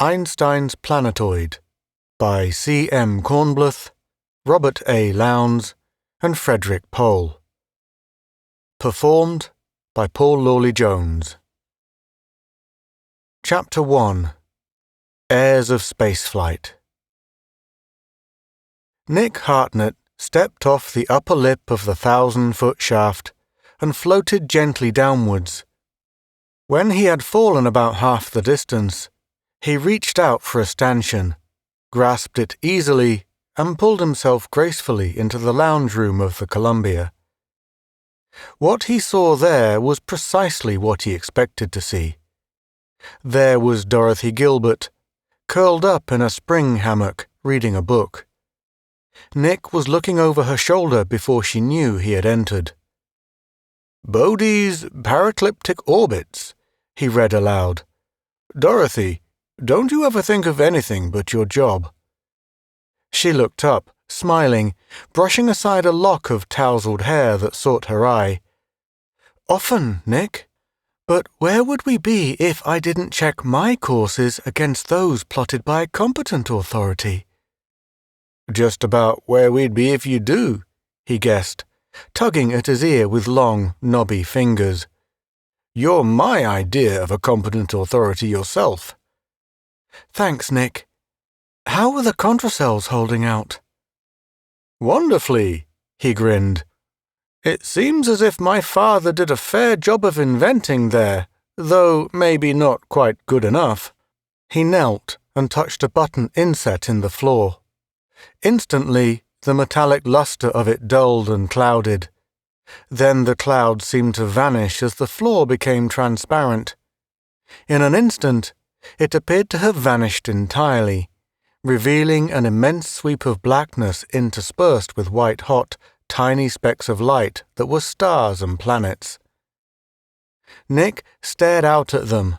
Einstein's Planetoid by C. M. Kornbluth, Robert A. Lowndes, and Frederick Pohl. Performed by Paul Lawley-Jones. Chapter 1. Heirs of Spaceflight. Nick Hartnett stepped off the upper lip of the 1,000-foot shaft and floated gently downwards. When he had fallen about half the distance, he reached out for a stanchion, grasped it easily, and pulled himself gracefully into the lounge room of the Columbia. What he saw there was precisely what he expected to see. There was Dorothy Gilbert, curled up in a spring hammock, reading a book. Nick was looking over her shoulder before she knew he had entered. "Bode's Paracliptic Orbits," he read aloud. "Dorothy, don't you ever think of anything but your job?" She looked up, smiling, brushing aside a lock of tousled hair that sought her eye. "Often, Nick. But where would we be if I didn't check my courses against those plotted by a competent authority?" "Just about where we'd be if you do," he guessed, tugging at his ear with long, knobby fingers. "You're my idea of a competent authority yourself." "Thanks, Nick. How are the contracells holding out?" "Wonderfully," he grinned. "It seems as if my father did a fair job of inventing there, though maybe not quite good enough." He knelt and touched a button inset in the floor. Instantly, the metallic luster of it dulled and clouded. Then the cloud seemed to vanish as the floor became transparent. In an instant, it appeared to have vanished entirely, revealing an immense sweep of blackness interspersed with white-hot, tiny specks of light that were stars and planets. Nick stared out at them.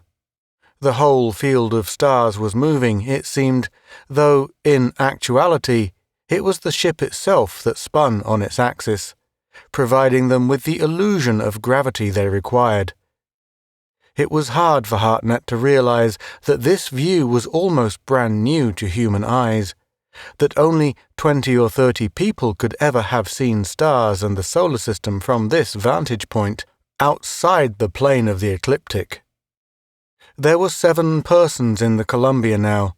The whole field of stars was moving, it seemed, though, in actuality, it was the ship itself that spun on its axis, providing them with the illusion of gravity they required. It was hard for Hartnett to realize that this view was almost brand new to human eyes, that only 20 or 30 people could ever have seen stars and the solar system from this vantage point, outside the plane of the ecliptic. There were 7 persons in the Columbia now,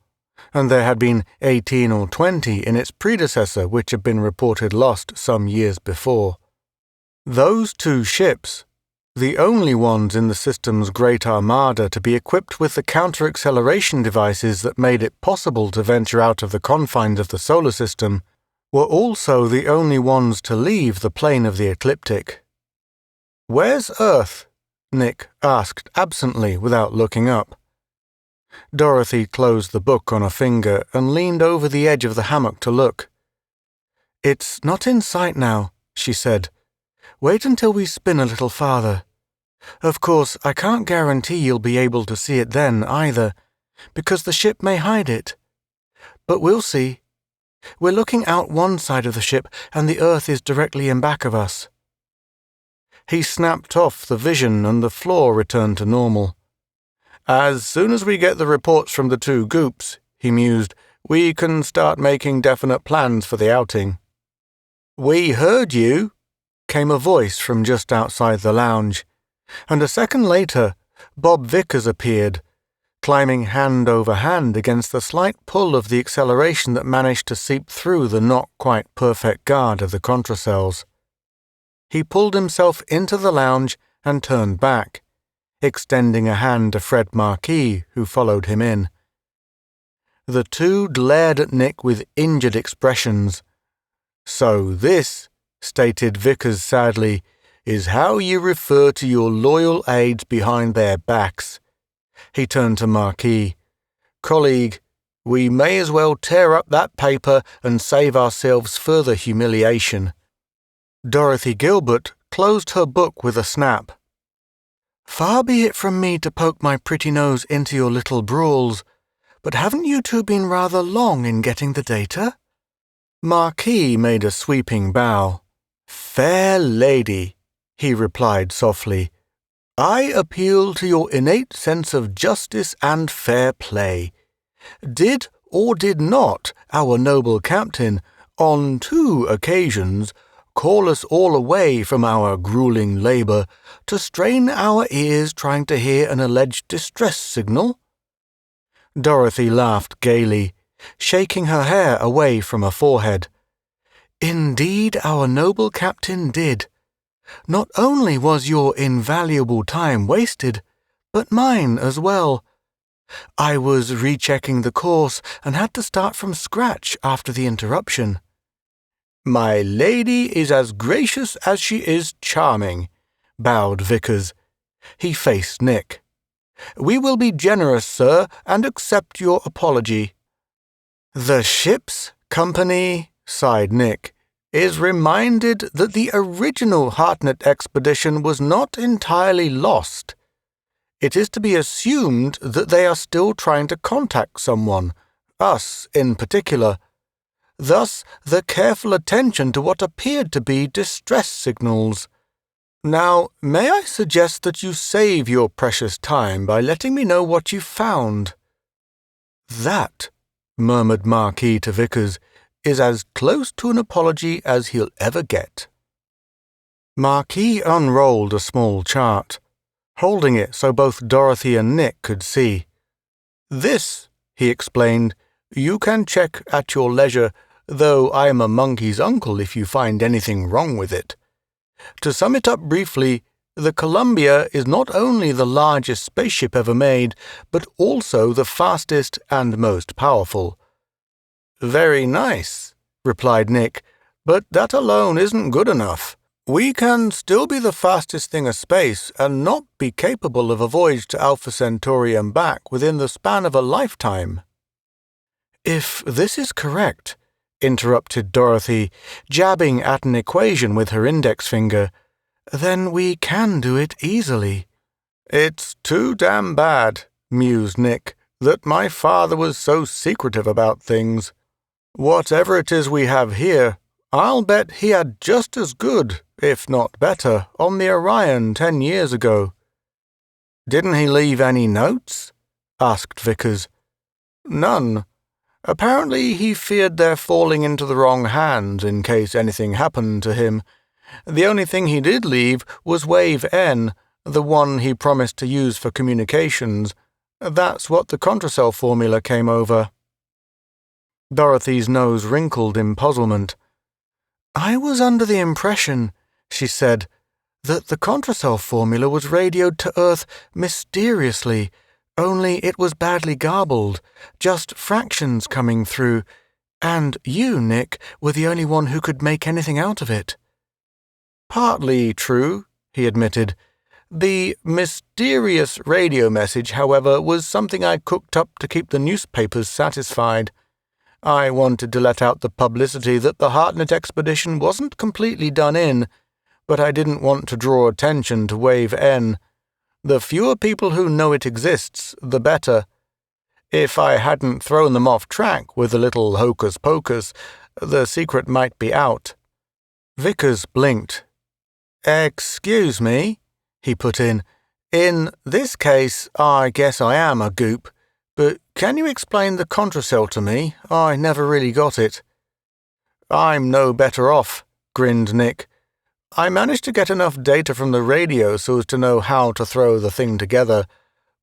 and there had been 18 or 20 in its predecessor which had been reported lost some years before. Those 2 ships, the only ones in the system's Great Armada to be equipped with the counter-acceleration devices that made it possible to venture out of the confines of the solar system, were also the only ones to leave the plane of the ecliptic. "Where's Earth?" Nick asked absently without looking up. Dorothy closed the book on a finger and leaned over the edge of the hammock to look. "It's not in sight now," she said. "Wait until we spin a little farther. Of course, I can't guarantee you'll be able to see it then either, because the ship may hide it. But we'll see. We're looking out one side of the ship, and the Earth is directly in back of us." He snapped off the vision and the floor returned to normal. "As soon as we get the reports from the 2 goops," he mused, "we can start making definite plans for the outing." "We heard you," came a voice from just outside the lounge, and a second later, Bob Vickers appeared, climbing hand over hand against the slight pull of the acceleration that managed to seep through the not-quite-perfect guard of the contracells. He pulled himself into the lounge and turned back, extending a hand to Fred Marquis, who followed him in. The 2 glared at Nick with injured expressions. "So this," stated Vickers sadly, "is how you refer to your loyal aides behind their backs." He turned to Marquis. "Colleague, we may as well tear up that paper and save ourselves further humiliation." Dorothy Gilbert closed her book with a snap. "Far be it from me to poke my pretty nose into your little brawls, but haven't you 2 been rather long in getting the data?" Marquis made a sweeping bow. "Fair lady," he replied softly, "I appeal to your innate sense of justice and fair play. Did or did not our noble captain, on 2 occasions, call us all away from our grueling labor to strain our ears trying to hear an alleged distress signal? Dorothy laughed gaily, shaking her hair away from her forehead. Indeed, our noble captain did. Not only was your invaluable time wasted, but mine as well. I was rechecking the course and had to start from scratch after the interruption. My lady is as gracious as she is charming, bowed Vickers. He faced Nick. We will be generous, sir, and accept your apology. The ship's company, sighed Nick, is reminded that the original Hartnett expedition was not entirely lost. It is to be assumed that they are still trying to contact someone, us in particular. Thus, the careful attention to what appeared to be distress signals. Now, may I suggest that you save your precious time by letting me know what you found? That, murmured Marquis to Vickers, is as close to an apology as he'll ever get. Marquis unrolled a small chart, holding it so both Dorothy and Nick could see. This, he explained, you can check at your leisure, though I am a monkey's uncle if you find anything wrong with it. To sum it up briefly, the Columbia is not only the largest spaceship ever made, but also the fastest and most powerful. Very nice, replied Nick, but that alone isn't good enough. We can still be the fastest thing aspace and not be capable of a voyage to Alpha Centauri and back within the span of a lifetime. If this is correct, interrupted Dorothy, jabbing at an equation with her index finger, then we can do it easily. It's too damn bad, mused Nick, that my father was so secretive about things. Whatever it is we have here, I'll bet he had just as good, if not better, on the Orion 10 years ago. Didn't he leave any notes? Asked Vickers. None. Apparently he feared their falling into the wrong hands in case anything happened to him. The only thing he did leave was Wave N, the one he promised to use for communications. That's what the contracell formula came over. Dorothy's nose wrinkled in puzzlement. I was under the impression, she said, that the contracell formula was radioed to Earth mysteriously, only it was badly garbled, just fractions coming through, and you, Nick, were the only one who could make anything out of it. Partly true, he admitted. The mysterious radio message, however, was something I cooked up to keep the newspapers satisfied. I wanted to let out the publicity that the Hartnett expedition wasn't completely done in, but I didn't want to draw attention to Wave N. The fewer people who know it exists, the better. If I hadn't thrown them off track with a little hocus-pocus, the secret might be out. Vickers blinked. Excuse me, he put in. In this case, I guess I am a goop. But can you explain the contracell to me? I never really got it. I'm no better off, grinned Nick. I managed to get enough data from the radio so as to know how to throw the thing together,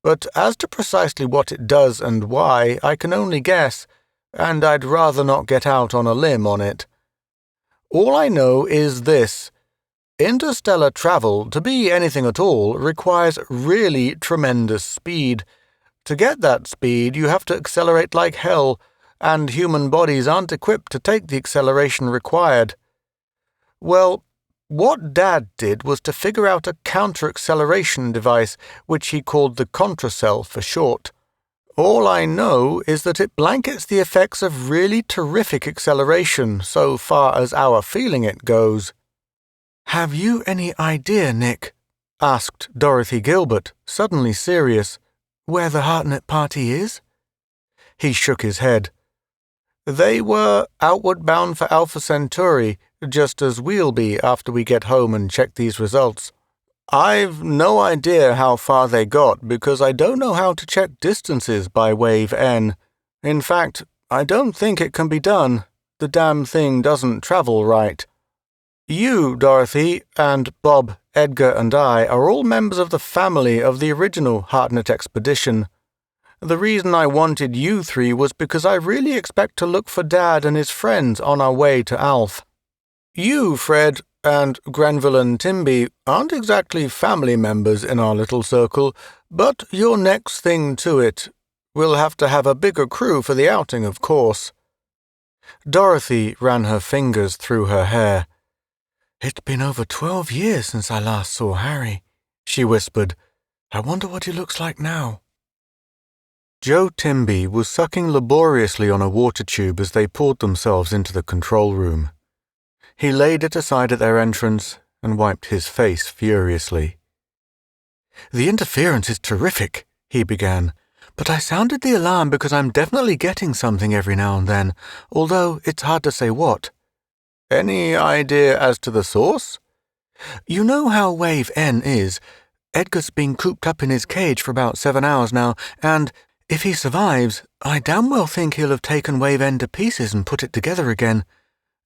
but as to precisely what it does and why, I can only guess, and I'd rather not get out on a limb on it. All I know is this. Interstellar travel, to be anything at all, requires really tremendous speed. To get that speed, you have to accelerate like hell, and human bodies aren't equipped to take the acceleration required. Well, what Dad did was to figure out a counter-acceleration device, which he called the contracell for short. All I know is that it blankets the effects of really terrific acceleration, so far as our feeling it goes. Have you any idea, Nick, asked Dorothy Gilbert, suddenly serious, where the Hartnett party is? He shook his head. They were outward bound for Alpha Centauri, just as we'll be after we get home and check these results. I've no idea how far they got because I don't know how to check distances by Wave N. In fact, I don't think it can be done. The damn thing doesn't travel right. You, Dorothy, and Bob, Edgar, and I are all members of the family of the original Hartnett expedition. The reason I wanted you three was because I really expect to look for Dad and his friends on our way to Alf. You, Fred, and Grenville and Timby aren't exactly family members in our little circle, but you're next thing to it. We'll have to have a bigger crew for the outing, of course. Dorothy ran her fingers through her hair. It's been over 12 years since I last saw Harry, she whispered. I wonder what he looks like now. Joe Timby was sucking laboriously on a water tube as they poured themselves into the control room. He laid it aside at their entrance and wiped his face furiously. The interference is terrific, he began, but I sounded the alarm because I'm definitely getting something every now and then, although it's hard to say what. Any idea as to the source? You know how wave N is. Edgar's been cooped up in his cage for about 7 hours now, and if he survives, I damn well think he'll have taken wave N to pieces and put it together again.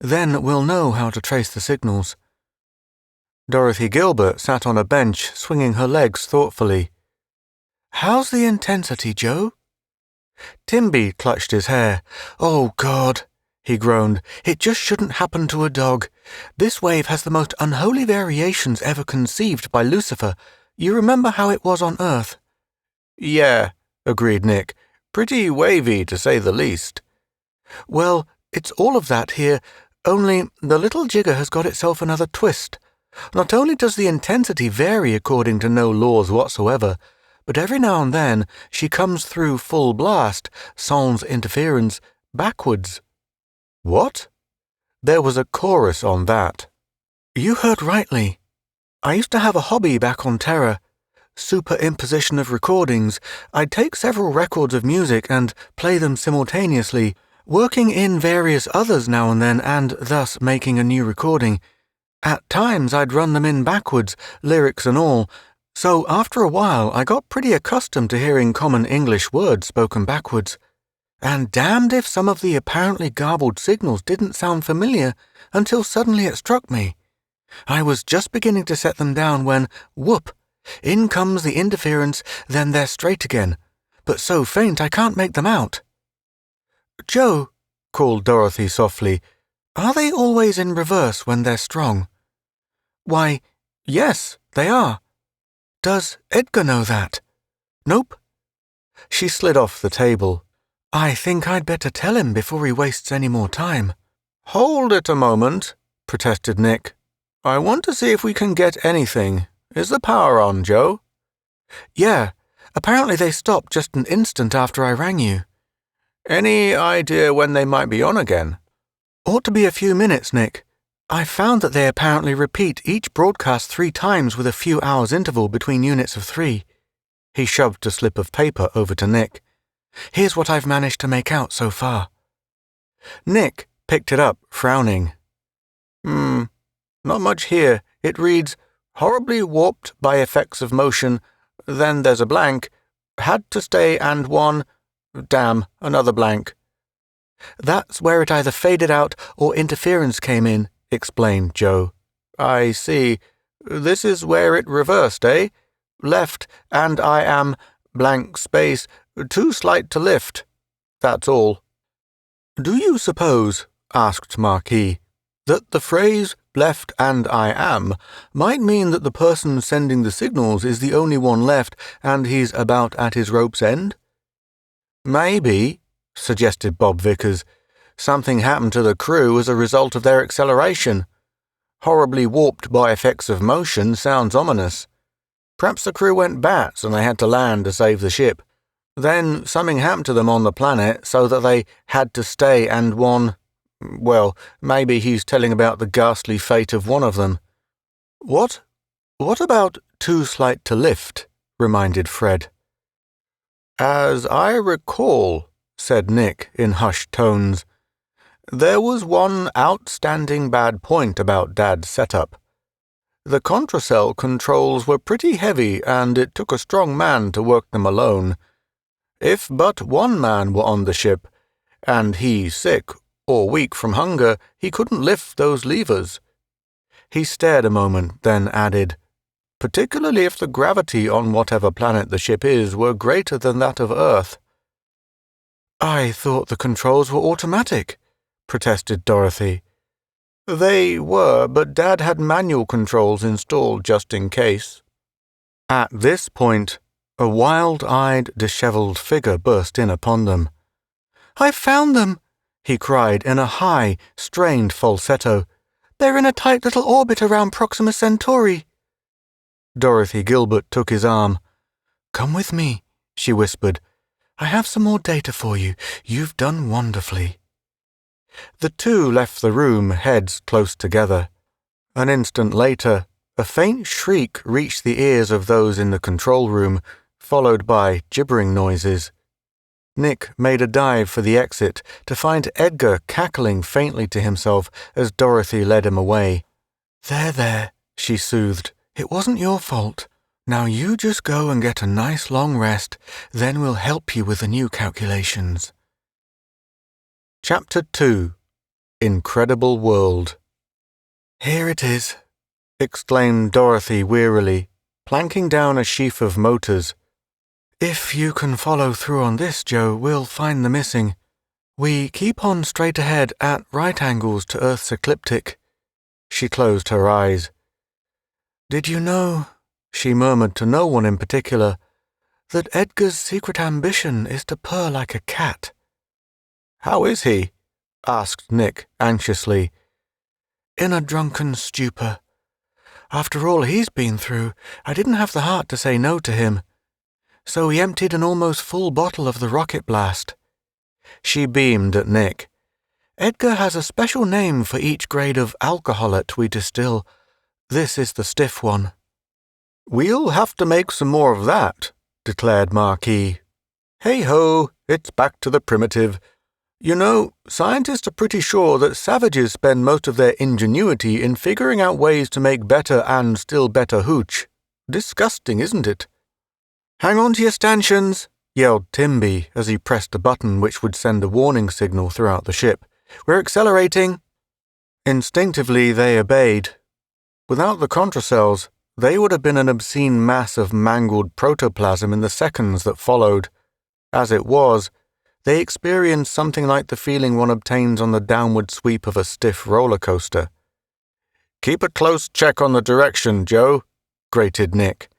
Then we'll know how to trace the signals. Dorothy Gilbert sat on a bench, swinging her legs thoughtfully. How's the intensity, Joe? Timby clutched his hair. Oh, God, he groaned. It just shouldn't happen to a dog. This wave has the most unholy variations ever conceived by Lucifer. You remember how it was on Earth? Yeah, agreed Nick. Pretty wavy, to say the least. Well, it's all of that here, only the little jigger has got itself another twist. Not only does the intensity vary according to no laws whatsoever, but every now and then she comes through full blast, sans interference, backwards. What? There was a chorus on that. You heard rightly. I used to have a hobby back on Terra. Superimposition of recordings. I'd take several records of music and play them simultaneously, working in various others now and then and thus making a new recording. At times I'd run them in backwards, lyrics and all, so after a while I got pretty accustomed to hearing common English words spoken backwards. And damned if some of the apparently garbled signals didn't sound familiar until suddenly it struck me. I was just beginning to set them down when, whoop, in comes the interference, then they're straight again, but so faint I can't make them out. Joe, called Dorothy softly, are they always in reverse when they're strong? Why, yes, they are. Does Edgar know that? Nope. She slid off the table. I think I'd better tell him before he wastes any more time. Hold it a moment, protested Nick. I want to see if we can get anything. Is the power on, Joe? Yeah, apparently they stopped just an instant after I rang you. Any idea when they might be on again? Ought to be a few minutes, Nick. I found that they apparently repeat each broadcast 3 times with a few hours interval between units of 3. He shoved a slip of paper over to Nick. Here's what I've managed to make out so far. Nick picked it up, frowning. Not much here. It reads, horribly warped by effects of motion. Then there's a blank. Had to stay and won. Damn, another blank. That's where it either faded out or interference came in, explained Joe. I see. This is where it reversed, eh? Left, and I am, blank space, too slight to lift. That's all. Do you suppose, asked Marquis, that the phrase left and I am might mean that the person sending the signals is the only one left and he's about at his rope's end? Maybe, suggested Bob Vickers. Something happened to the crew as a result of their acceleration. Horribly warped by effects of motion sounds ominous. Perhaps the crew went bats and they had to land to save the ship. Then something happened to them on the planet so that they had to stay and won. Well, maybe he's telling about the ghastly fate of one of them. What about too slight to lift? Reminded Fred. As I recall, said Nick in hushed tones, there was one outstanding bad point about Dad's setup. The contracell controls were pretty heavy and it took a strong man to work them alone. If but one man were on the ship, and he sick or weak from hunger, he couldn't lift those levers. He stared a moment, then added, particularly if the gravity on whatever planet the ship is were greater than that of Earth. I thought the controls were automatic, protested Dorothy. They were, but Dad had manual controls installed just in case. At this point, a wild-eyed, disheveled figure burst in upon them. "I've found them!" he cried in a high, strained falsetto. "They're in a tight little orbit around Proxima Centauri." Dorothy Gilbert took his arm. "Come with me," she whispered. "I have some more data for you. You've done wonderfully." The two left the room, heads close together. An instant later, a faint shriek reached the ears of those in the control room, followed by gibbering noises. Nick made a dive for the exit to find Edgar cackling faintly to himself as Dorothy led him away. There, she soothed. "It wasn't your fault. Now you just go and get a nice long rest, then we'll help you with the new calculations." Chapter 2. Incredible World. "Here it is," exclaimed Dorothy wearily, planking down a sheaf of motors. "If you can follow through on this, Joe, we'll find the missing. We keep on straight ahead at right angles to Earth's ecliptic." She closed her eyes. "Did you know," she murmured to no one in particular, "that Edgar's secret ambition is to purr like a cat?" "How is he?" asked Nick anxiously. "In a drunken stupor. After all he's been through, I didn't have the heart to say no to him. So he emptied an almost full bottle of the rocket blast." She beamed at Nick. "Edgar has a special name for each grade of alcoholate we distill. This is the stiff one." "We'll have to make some more of that," declared Marquis. "Hey-ho, it's back to the primitive. You know, scientists are pretty sure that savages spend most of their ingenuity in figuring out ways to make better and still better hooch. Disgusting, isn't it?" "Hang on to your stanchions," yelled Timby as he pressed a button which would send a warning signal throughout the ship. "We're accelerating." Instinctively they obeyed. Without the contracells, they would have been an obscene mass of mangled protoplasm in the seconds that followed. As it was, they experienced something like the feeling one obtains on the downward sweep of a stiff roller coaster. "Keep a close check on the direction, Joe," grated Nick.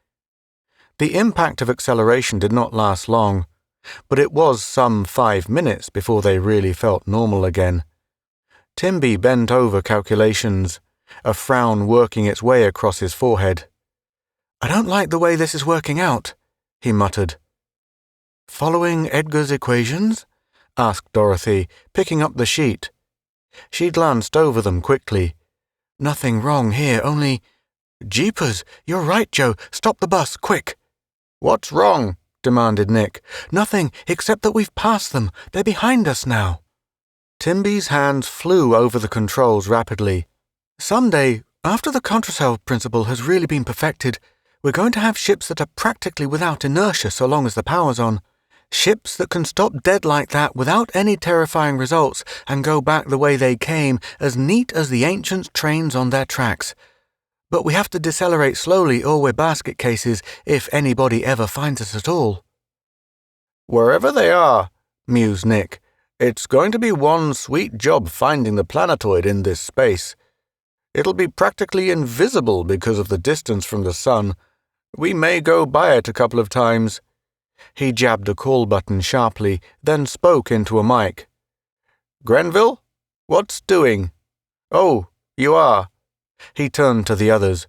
The impact of acceleration did not last long, but it was some 5 minutes before they really felt normal again. Timby bent over calculations, a frown working its way across his forehead. "I don't like the way this is working out," he muttered. "Following Edgar's equations?" asked Dorothy, picking up the sheet. She glanced over them quickly. "Nothing wrong here, only—" "Jeepers, you're right, Joe. Stop the bus, quick." "What's wrong?" demanded Nick. "Nothing, except that we've passed them. They're behind us now." Timby's hands flew over the controls rapidly. "Someday, after the contracell principle has really been perfected, we're going to have ships that are practically without inertia so long as the power's on. Ships that can stop dead like that without any terrifying results and go back the way they came, as neat as the ancient trains on their tracks. But we have to decelerate slowly or we're basket cases if anybody ever finds us at all." "Wherever they are," mused Nick, "it's going to be one sweet job finding the planetoid in this space. It'll be practically invisible because of the distance from the sun. We may go by it a couple of times." He jabbed a call button sharply, then spoke into a mic. "Grenville? What's doing? Oh, you are." He turned to the others.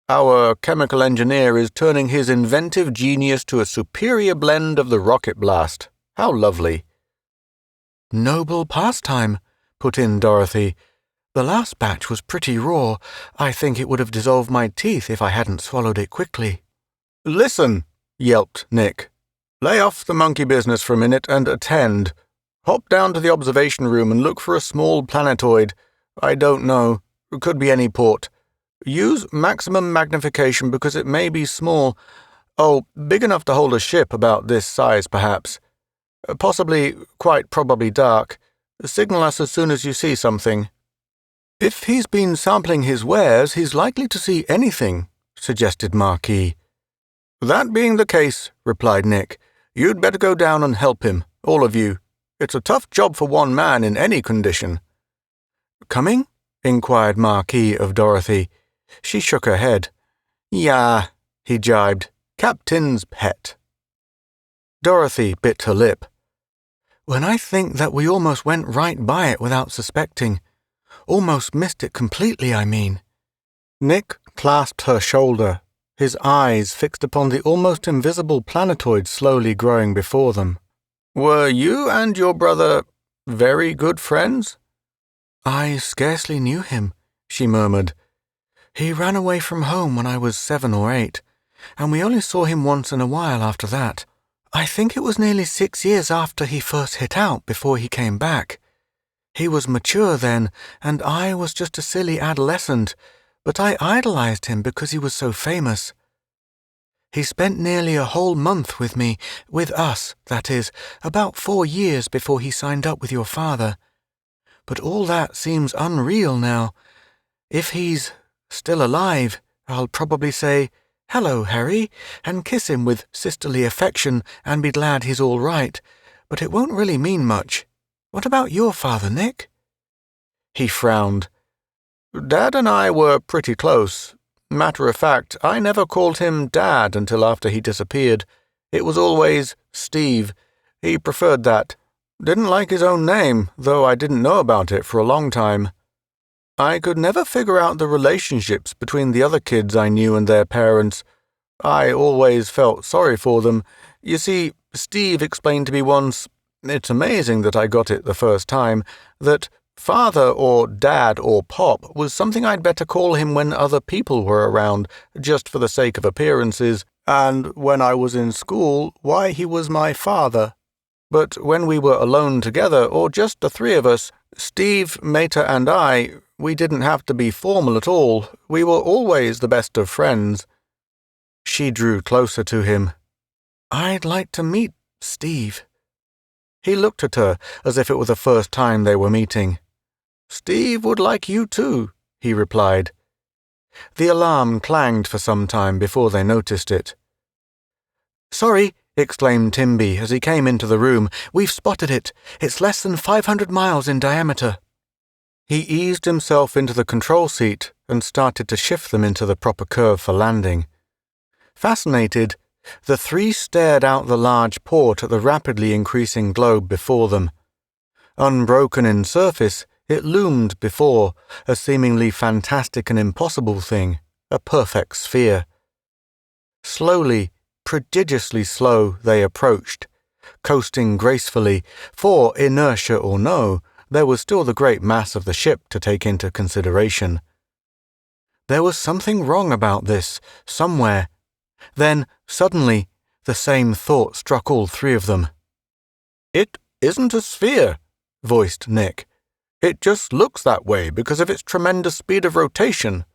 "Our chemical engineer is turning his inventive genius to a superior blend of the rocket blast. How lovely." "Noble pastime," put in Dorothy. "The last batch was pretty raw. I think it would have dissolved my teeth if I hadn't swallowed it quickly." "Listen," yelped Nick. "Lay off the monkey business for a minute and attend. Hop down to the observation room and look for a small planetoid. I don't know. It could be any port. Use maximum magnification because it may be small. Oh, big enough to hold a ship about this size, perhaps. Possibly, quite probably dark. Signal us as soon as you see something." "If he's been sampling his wares, he's likely to see anything," suggested Marquis. "That being the case," replied Nick, "you'd better go down and help him, all of you. It's a tough job for one man in any condition." "Coming?" inquired Marquis of Dorothy. She shook her head. "Yeah," he jibed. "Captain's pet." Dorothy bit her lip. "When I think that we almost went right by it without suspecting. Almost missed it completely, I mean." Nick clasped her shoulder, his eyes fixed upon the almost invisible planetoid slowly growing before them. "Were you and your brother very good friends?" "I scarcely knew him," she murmured. "He ran away from home when I was 7 or 8, and we only saw him once in a while after that. I think it was nearly 6 years after he first hit out before he came back. He was mature then, and I was just a silly adolescent, but I idolized him because he was so famous. He spent nearly a whole month with me, with us, that is, about 4 years before he signed up with your father. But all that seems unreal now. If he's still alive, I'll probably say, 'Hello, Harry,' and kiss him with sisterly affection and be glad he's all right, but it won't really mean much. What about your father, Nick?" He frowned. "Dad and I were pretty close. Matter of fact, I never called him Dad until after he disappeared. It was always Steve. He preferred that. Didn't like his own name, though I didn't know about it for a long time. I could never figure out the relationships between the other kids I knew and their parents. I always felt sorry for them. You see, Steve explained to me once, it's amazing that I got it the first time, that father or dad or pop was something I'd better call him when other people were around, just for the sake of appearances, and when I was in school, why he was my father. But when we were alone together, or just the three of us, Steve, Mater, and I, we didn't have to be formal at all. We were always the best of friends." She drew closer to him. "I'd like to meet Steve." He looked at her as if it were the first time they were meeting. "Steve would like you too," he replied. The alarm clanged for some time before they noticed it. "Sorry," exclaimed Timby as he came into the room. "We've spotted it. It's less than 500 miles in diameter." He eased himself into the control seat and started to shift them into the proper curve for landing. Fascinated, the three stared out the large port at the rapidly increasing globe before them. Unbroken in surface, it loomed before, a seemingly fantastic and impossible thing, a perfect sphere. Slowly, prodigiously slow, they approached, coasting gracefully, for, inertia or no, there was still the great mass of the ship to take into consideration. There was something wrong about this, somewhere. Then, suddenly, the same thought struck all three of them. "It isn't a sphere," voiced Nick. "It just looks that way because of its tremendous speed of rotation."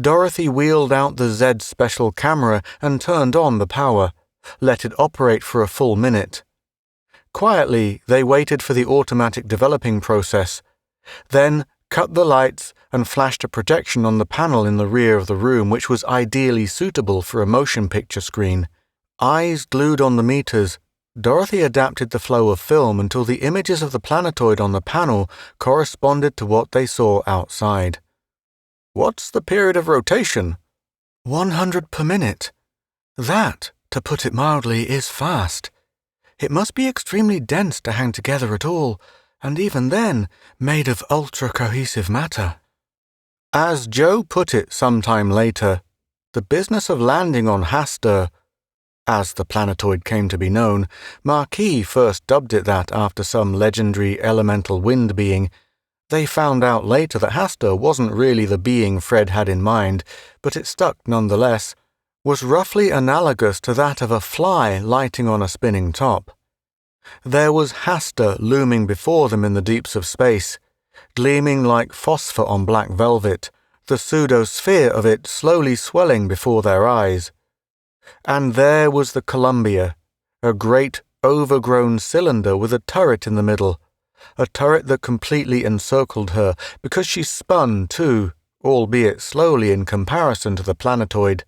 Dorothy wheeled out the Z special camera and turned on the power, let it operate for a full minute. Quietly, they waited for the automatic developing process, then cut the lights and flashed a projection on the panel in the rear of the room which was ideally suitable for a motion picture screen. Eyes glued on the meters, Dorothy adapted the flow of film until the images of the planetoid on the panel corresponded to what they saw outside. "What's the period of rotation?" 100 per minute. That, to put it mildly, is fast. It must be extremely dense to hang together at all, and even then, made of ultra-cohesive matter. As Joe put it some time later, the business of landing on Hastur, as the planetoid came to be known, Marquis first dubbed it that after some legendary elemental wind being. They found out later that Hastur wasn't really the being Fred had in mind, but it stuck nonetheless, was roughly analogous to that of a fly lighting on a spinning top. There was Hastur looming before them in the deeps of space, gleaming like phosphor on black velvet, the pseudosphere of it slowly swelling before their eyes. And there was the Columbia, a great, overgrown cylinder with a turret in the middle, a turret that completely encircled her because she spun too, albeit slowly in comparison to the planetoid,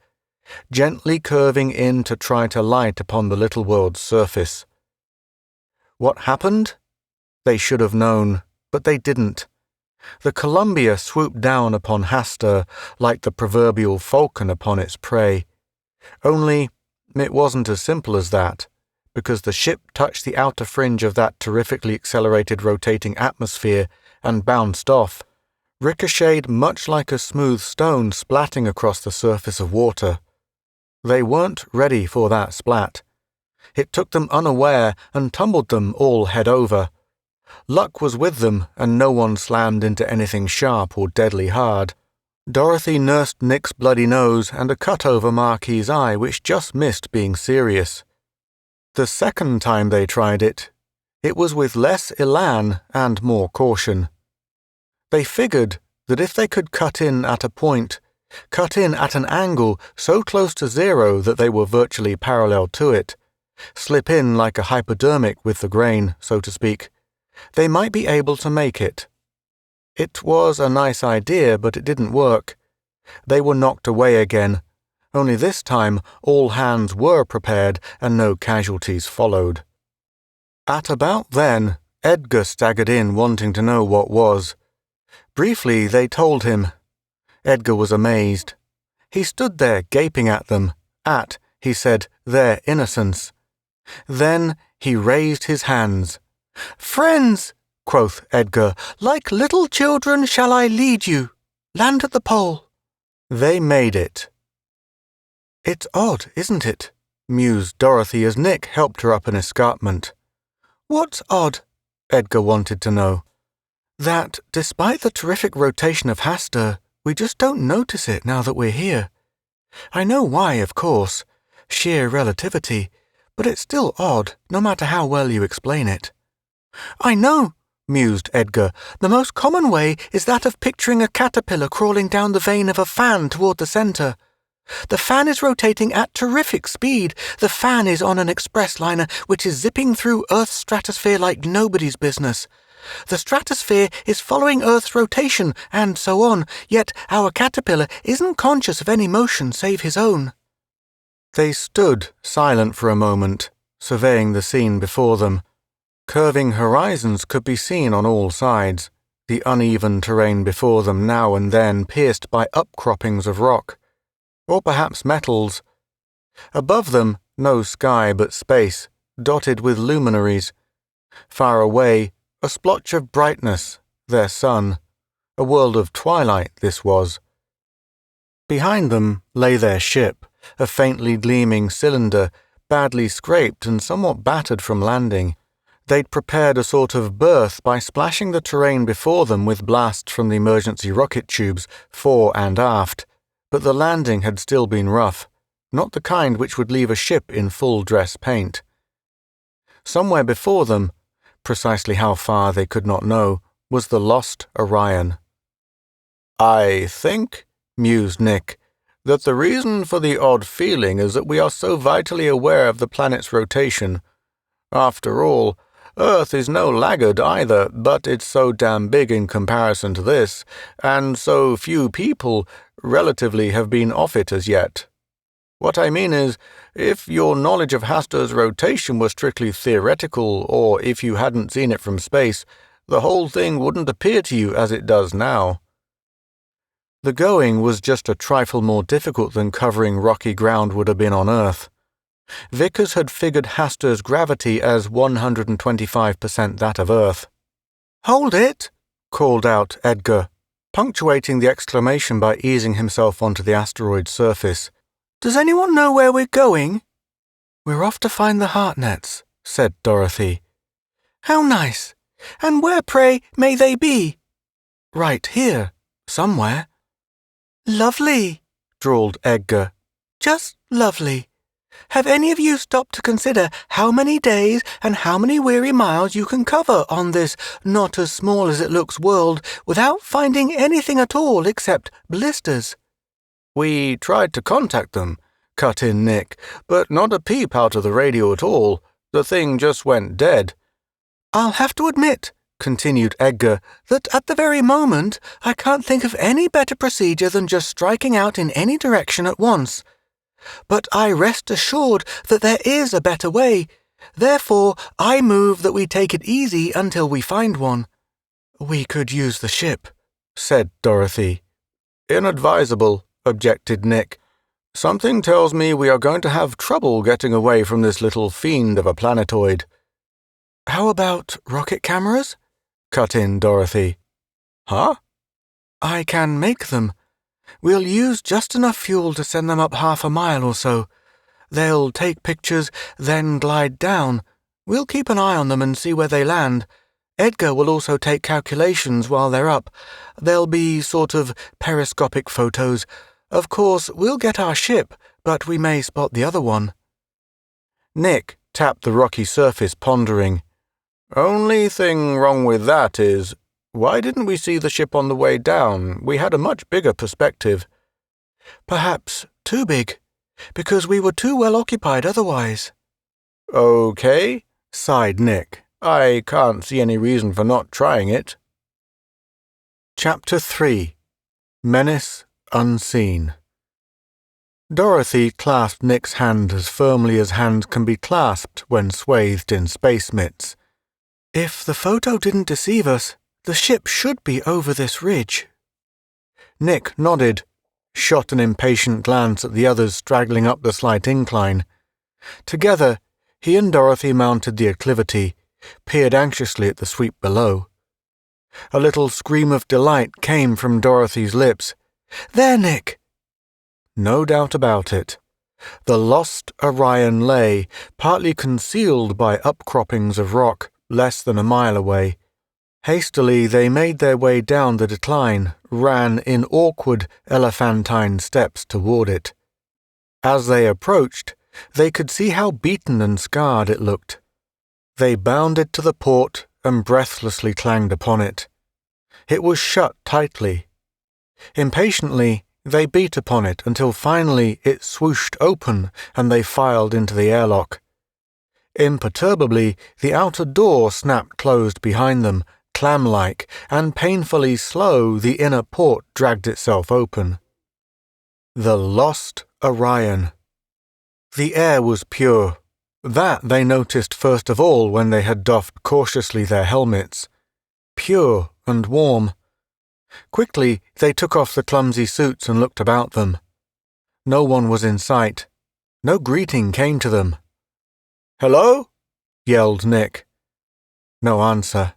gently curving in to try to light upon the little world's surface. What happened? They should have known, but they didn't. The Columbia swooped down upon Hastur like the proverbial falcon upon its prey. Only, it wasn't as simple as that, because the ship touched the outer fringe of that terrifically accelerated rotating atmosphere and bounced off, ricocheted much like a smooth stone splatting across the surface of water. They weren't ready for that splat. It took them unaware and tumbled them all head over. Luck was with them, and no one slammed into anything sharp or deadly hard. Dorothy nursed Nick's bloody nose and a cut over Marquis's eye which just missed being serious. The second time they tried it, it was with less elan and more caution. They figured that if they could cut in at an angle so close to zero that they were virtually parallel to it, slip in like a hypodermic with the grain, so to speak, they might be able to make it. It was a nice idea, but it didn't work. They were knocked away again, only this time all hands were prepared and no casualties followed. At about then, Edgar staggered in wanting to know what was. Briefly, they told him. Edgar was amazed. He stood there gaping at them, he said, their innocence. Then he raised his hands. "Friends," quoth Edgar, "like little children shall I lead you. Land at the pole." They made it. "It's odd, isn't it?" mused Dorothy as Nick helped her up an escarpment. "What's odd?" Edgar wanted to know. "That, despite the terrific rotation of Hastur, we just don't notice it now that we're here. I know why, of course. Sheer relativity. But it's still odd, no matter how well you explain it." "I know," mused Edgar. "The most common way is that of picturing a caterpillar crawling down the vane of a fan toward the center. The fan is rotating at terrific speed. The fan is on an express liner which is zipping through Earth's stratosphere like nobody's business. The stratosphere is following Earth's rotation, and so on, yet our caterpillar isn't conscious of any motion save his own." They stood silent for a moment, surveying the scene before them. Curving horizons could be seen on all sides, the uneven terrain before them now and then pierced by upcroppings of rock, or perhaps metals. Above them, no sky but space, dotted with luminaries. Far away, a splotch of brightness, their sun. A world of twilight, this was. Behind them lay their ship, a faintly gleaming cylinder, badly scraped and somewhat battered from landing. They'd prepared a sort of berth by splashing the terrain before them with blasts from the emergency rocket tubes, fore and aft, but the landing had still been rough, not the kind which would leave a ship in full dress paint. Somewhere before them, precisely how far they could not know, was the lost Orion. "I think," mused Nick, "that the reason for the odd feeling is that we are so vitally aware of the planet's rotation. After all, Earth is no laggard either, but it's so damn big in comparison to this, and so few people, relatively, have been off it as yet. What I mean is, if your knowledge of Hastur's rotation were strictly theoretical, or if you hadn't seen it from space, the whole thing wouldn't appear to you as it does now." The going was just a trifle more difficult than covering rocky ground would have been on Earth. Vickers had figured Hastur's gravity as 125% that of Earth. "Hold it!" called out Edgar, punctuating the exclamation by easing himself onto the asteroid's surface. "Does anyone know where we're going?" "We're off to find the Hartnets," said Dorothy. "How nice! And where, pray, may they be?" "Right here, somewhere." "Lovely," drawled Edgar. "Just lovely. Have any of you stopped to consider how many days and how many weary miles you can cover on this not-as-small-as-it-looks world without finding anything at all except blisters?" "We tried to contact them," cut in Nick, "but not a peep out of the radio at all. The thing just went dead. I'll have to admit, continued Edgar, that at the very moment I can't think of any better procedure than just striking out in any direction at once. But I rest assured that there is a better way. Therefore, I move that we take it easy until we find one. We could use the ship, said Dorothy. Inadvisable, objected Nick. Something tells me we are going to have trouble getting away from this little fiend of a planetoid. How about rocket cameras? Cut in Dorothy. Huh? I can make them. We'll use just enough fuel to send them up 1/2 mile or so. They'll take pictures, then glide down. We'll keep an eye on them and see where they land. Edgar will also take calculations while they're up. They'll be sort of periscopic photos. Of course, we'll get our ship, but we may spot the other one. Nick tapped the rocky surface, pondering. Only thing wrong with that is, why didn't we see the ship on the way down? We had a much bigger perspective. Perhaps too big, because we were too well occupied otherwise. Okay, sighed Nick. I can't see any reason for not trying it. Chapter 3. Menace Unseen. Dorothy clasped Nick's hand as firmly as hands can be clasped when swathed in space mitts. If the photo didn't deceive us, the ship should be over this ridge. Nick nodded, shot an impatient glance at the others straggling up the slight incline. Together, he and Dorothy mounted the acclivity, peered anxiously at the sweep below. A little scream of delight came from Dorothy's lips. There, Nick! No doubt about it. The lost Orion lay, partly concealed by upcroppings of rock, less than a mile away. Hastily they made their way down the decline, ran in awkward, elephantine steps toward it. As they approached, they could see how beaten and scarred it looked. They bounded to the port and breathlessly clanged upon it. It was shut tightly. Impatiently, they beat upon it until finally it swooshed open and they filed into the airlock. Imperturbably, the outer door snapped closed behind them, clam-like, and painfully slow the inner port dragged itself open. The lost Orion. The air was pure. That they noticed first of all when they had doffed cautiously their helmets. Pure and warm. Quickly they took off the clumsy suits and looked about them. No one was in sight. No greeting came to them. "Hello?" yelled Nick. No answer.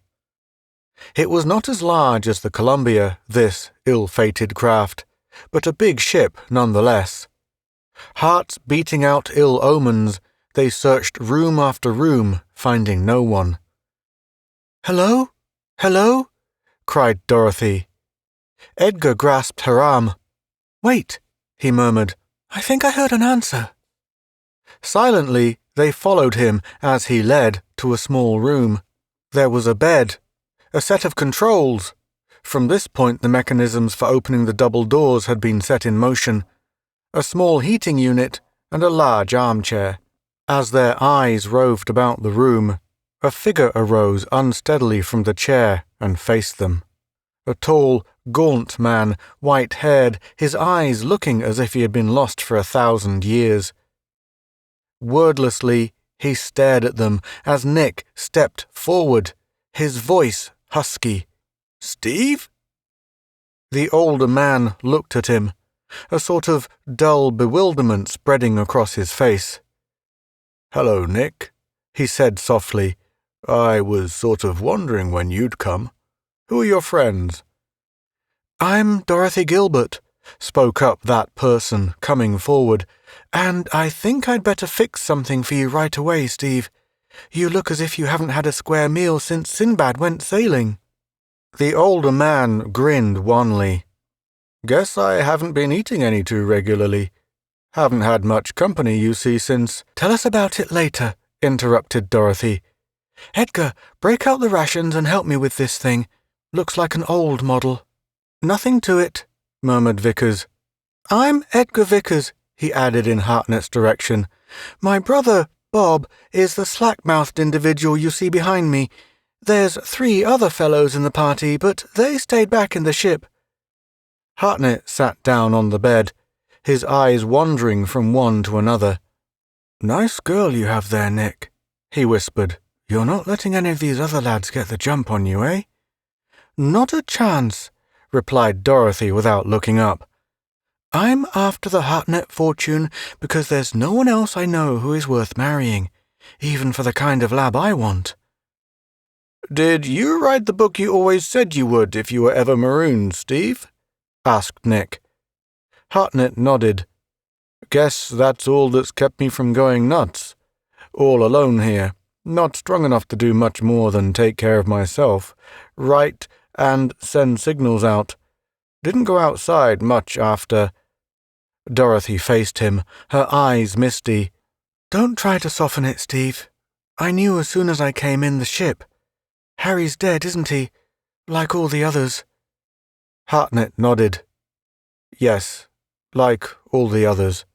It was not as large as the Columbia, this ill-fated craft, but a big ship nonetheless. Hearts beating out ill omens, they searched room after room, finding no one. "Hello? Hello?" cried Dorothy. Edgar grasped her arm. "Wait," he murmured. "I think I heard an answer." Silently, they followed him as he led to a small room. There was a bed, a set of controls. From this point the mechanisms for opening the double doors had been set in motion. A small heating unit and a large armchair. As their eyes roved about the room, a figure arose unsteadily from the chair and faced them. A tall, gaunt man, white-haired, his eyes looking as if he had been lost for 1,000 years. Wordlessly, he stared at them as Nick stepped forward, his voice husky. "Steve?" The older man looked at him, a sort of dull bewilderment spreading across his face. "Hello, Nick," he said softly. "I was sort of wondering when you'd come. Who are your friends?" "I'm Dorothy Gilbert," spoke up that person, coming forward, "and I think I'd better fix something for you right away, Steve. You look as if you haven't had a square meal since Sinbad went sailing." The older man grinned wanly. "Guess I haven't been eating any too regularly. Haven't had much company, you see, since—" "Tell us about it later," interrupted Dorothy. "Edgar, break out the rations and help me with this thing. Looks like an old model." "Nothing to it," murmured Vickers. "I'm Edgar Vickers," he added in Hartnett's direction. "My brother—" Bob is the slack-mouthed individual you see behind me. There's 3 other fellows in the party, but they stayed back in the ship." Hartnett sat down on the bed, his eyes wandering from one to another. "Nice girl you have there, Nick," he whispered. "You're not letting any of these other lads get the jump on you, eh?" "Not a chance," replied Dorothy without looking up. "I'm after the Hartnett fortune because there's no one else I know who is worth marrying, even for the kind of lab I want." "Did you write the book you always said you would if you were ever marooned, Steve?" asked Nick. Hartnett nodded. "Guess that's all that's kept me from going nuts. All alone here, not strong enough to do much more than take care of myself, write and send signals out. Didn't go outside much after—" Dorothy faced him, her eyes misty. "Don't try to soften it, Steve. I knew as soon as I came in the ship. Harry's dead, isn't he? Like all the others." Hartnett nodded. "Yes, like all the others."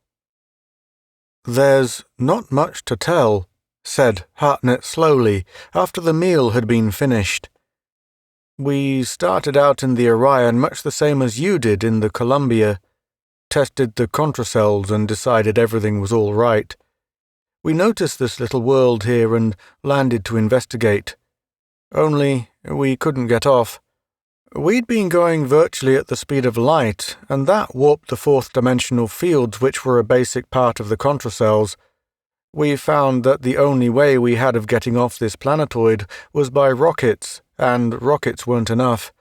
"There's not much to tell," said Hartnett slowly, after the meal had been finished. "We started out in the Orion much the same as you did in the Columbia, tested the contracells and decided everything was all right. We noticed this little world here and landed to investigate. Only we couldn't get off. We'd been going virtually at the speed of light, and that warped the fourth-dimensional fields which were a basic part of the contracells. We found that the only way we had of getting off this planetoid was by rockets, and rockets weren't enough.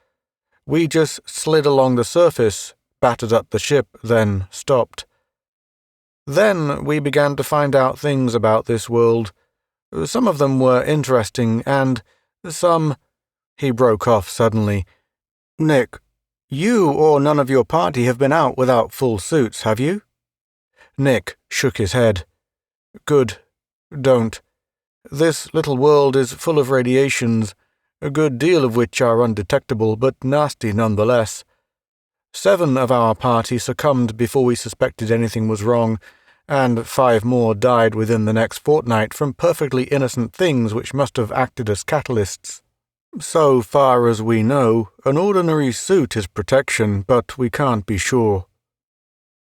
We just slid along the surface, battered up the ship, then stopped. Then we began to find out things about this world. Some of them were interesting, and some—" He broke off suddenly. "Nick, you or none of your party have been out without full suits, have you?" Nick shook his head. "Good. Don't. This little world is full of radiations, a good deal of which are undetectable, but nasty nonetheless. 7 of our party succumbed before we suspected anything was wrong, and 5 more died within the next fortnight from perfectly innocent things which must have acted as catalysts. So far as we know, an ordinary suit is protection, but we can't be sure."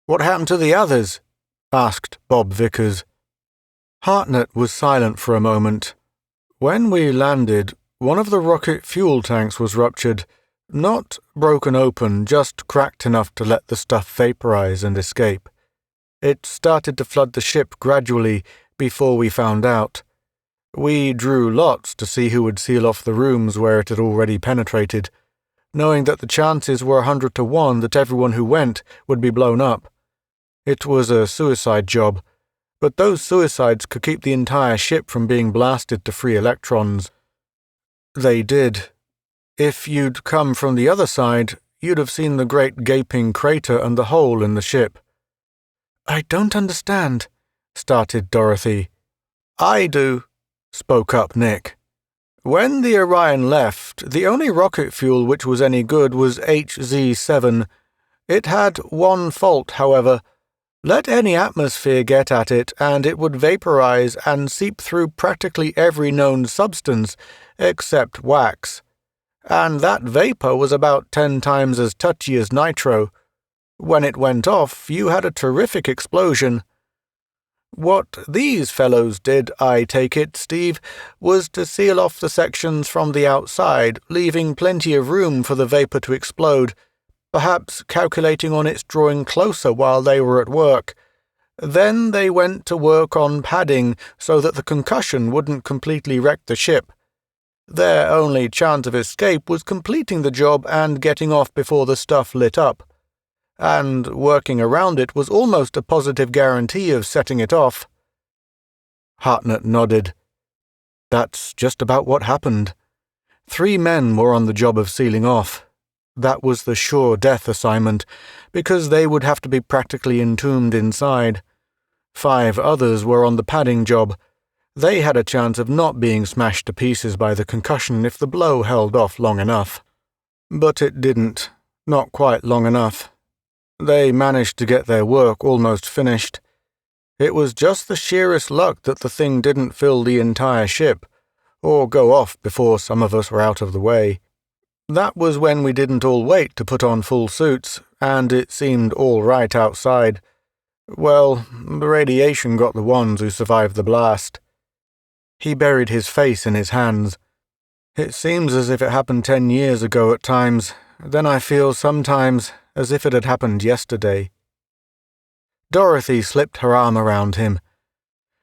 "What happened to the others?" asked Bob Vickers. Hartnett was silent for a moment. "When we landed, one of the rocket fuel tanks was ruptured. Not broken open, just cracked enough to let the stuff vaporize and escape. It started to flood the ship gradually before we found out. We drew lots to see who would seal off the rooms where it had already penetrated, knowing that the chances were 100 to 1 that everyone who went would be blown up. It was a suicide job, but those suicides could keep the entire ship from being blasted to free electrons. They did. If you'd come from the other side, you'd have seen the great gaping crater and the hole in the ship." "I don't understand," started Dorothy. "I do," spoke up Nick. "When the Orion left, the only rocket fuel which was any good was HZ7. It had one fault, however. Let any atmosphere get at it, and it would vaporize and seep through practically every known substance, except wax. And that vapor was about 10 times as touchy as nitro. When it went off, you had a terrific explosion. What these fellows did, I take it, Steve, was to seal off the sections from the outside, leaving plenty of room for the vapor to explode, perhaps calculating on its drawing closer while they were at work. Then they went to work on padding so that the concussion wouldn't completely wreck the ship. Their only chance of escape was completing the job and getting off before the stuff lit up. And working around it was almost a positive guarantee of setting it off." Hartnett nodded. "That's just about what happened. 3 men were on the job of sealing off. That was the sure death assignment, because they would have to be practically entombed inside. 5 others were on the padding job. They had a chance of not being smashed to pieces by the concussion if the blow held off long enough. But it didn't. Not quite long enough. They managed to get their work almost finished. It was just the sheerest luck that the thing didn't fill the entire ship, or go off before some of us were out of the way. That was when we didn't all wait to put on full suits, and it seemed all right outside. Well, the radiation got the ones who survived the blast. He buried his face in his hands. It seems as if it happened 10 years ago at times, then I feel sometimes as if it had happened yesterday. Dorothy slipped her arm around him.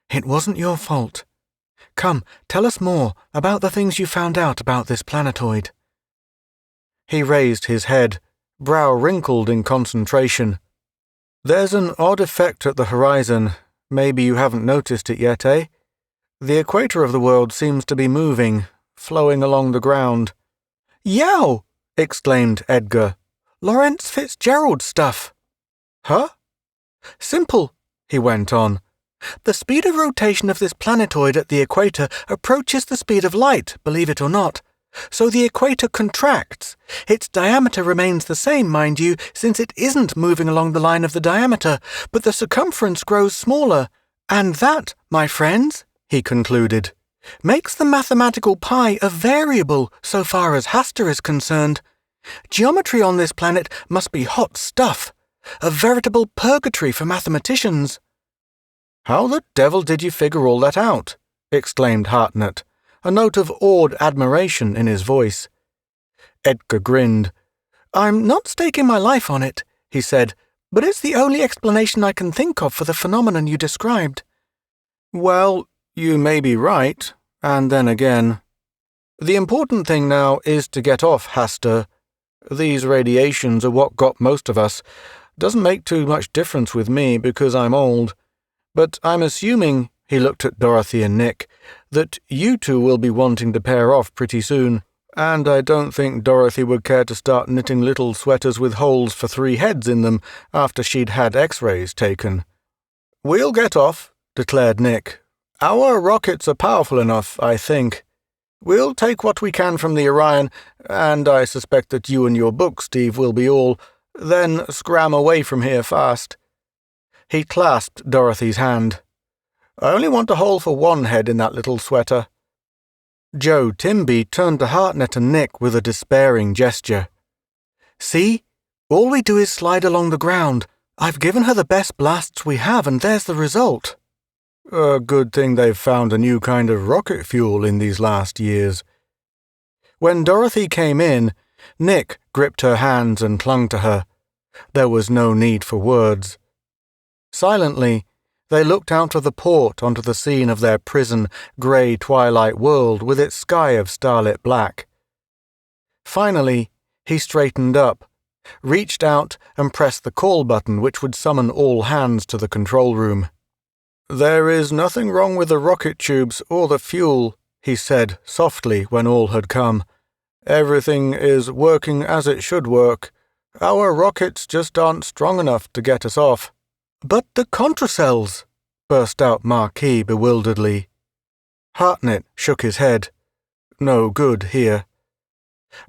It wasn't your fault. Come, tell us more about the things you found out about this planetoid. He raised his head, brow wrinkled in concentration. There's an odd effect at the horizon. Maybe you haven't noticed it yet, eh? The equator of the world seems to be moving, flowing along the ground. Yow! Exclaimed Edgar. Lawrence Fitzgerald stuff. Huh? Simple, he went on. The speed of rotation of this planetoid at the equator approaches the speed of light, believe it or not. So the equator contracts. Its diameter remains the same, mind you, since it isn't moving along the line of the diameter, but the circumference grows smaller. And that, my friends, he concluded, makes the mathematical pi a variable so far as Hastur is concerned. Geometry on this planet must be hot stuff, a veritable purgatory for mathematicians. How the devil did you figure all that out? Exclaimed Hartnett, a note of awed admiration in his voice. Edgar grinned. I'm not staking my life on it, he said, but it's the only explanation I can think of for the phenomenon you described. Well, you may be right, and then again. The important thing now is to get off Hastur. These radiations are what got most of us. Doesn't make too much difference with me because I'm old. But I'm assuming, he looked at Dorothy and Nick, that you two will be wanting to pair off pretty soon, and I don't think Dorothy would care to start knitting little sweaters with holes for 3 heads in them after she'd had X-rays taken. We'll get off, declared Nick. Our rockets are powerful enough, I think. We'll take what we can from the Orion, and I suspect that you and your book, Steve, will be all, then scram away from here fast. He clasped Dorothy's hand. I only want a hole for 1 head in that little sweater. Joe Timby turned to Hartnett and Nick with a despairing gesture. See? All we do is slide along the ground. I've given her the best blasts we have, and there's the result. A good thing they've found a new kind of rocket fuel in these last years. When Dorothy came in, Nick gripped her hands and clung to her. There was no need for words. Silently, they looked out of the port onto the scene of their prison, grey twilight world with its sky of starlit black. Finally, he straightened up, reached out and pressed the call button which would summon all hands to the control room. There is nothing wrong with the rocket tubes or the fuel, he said softly when all had come. Everything is working as it should work. Our rockets just aren't strong enough to get us off. But the contracells, burst out Marquis bewilderedly. Hartnett shook his head. No good here.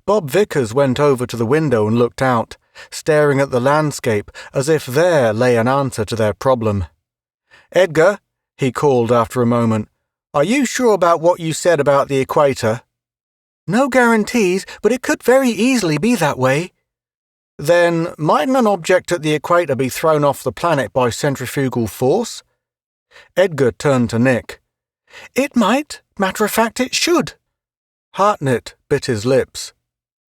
Bob Vickers went over to the window and looked out, staring at the landscape as if there lay an answer to their problem. Edgar, he called after a moment, are you sure about what you said about the equator? No guarantees, but it could very easily be that way. Then mightn't an object at the equator be thrown off the planet by centrifugal force? Edgar turned to Nick. It might. Matter of fact, it should. Hartnett bit his lips.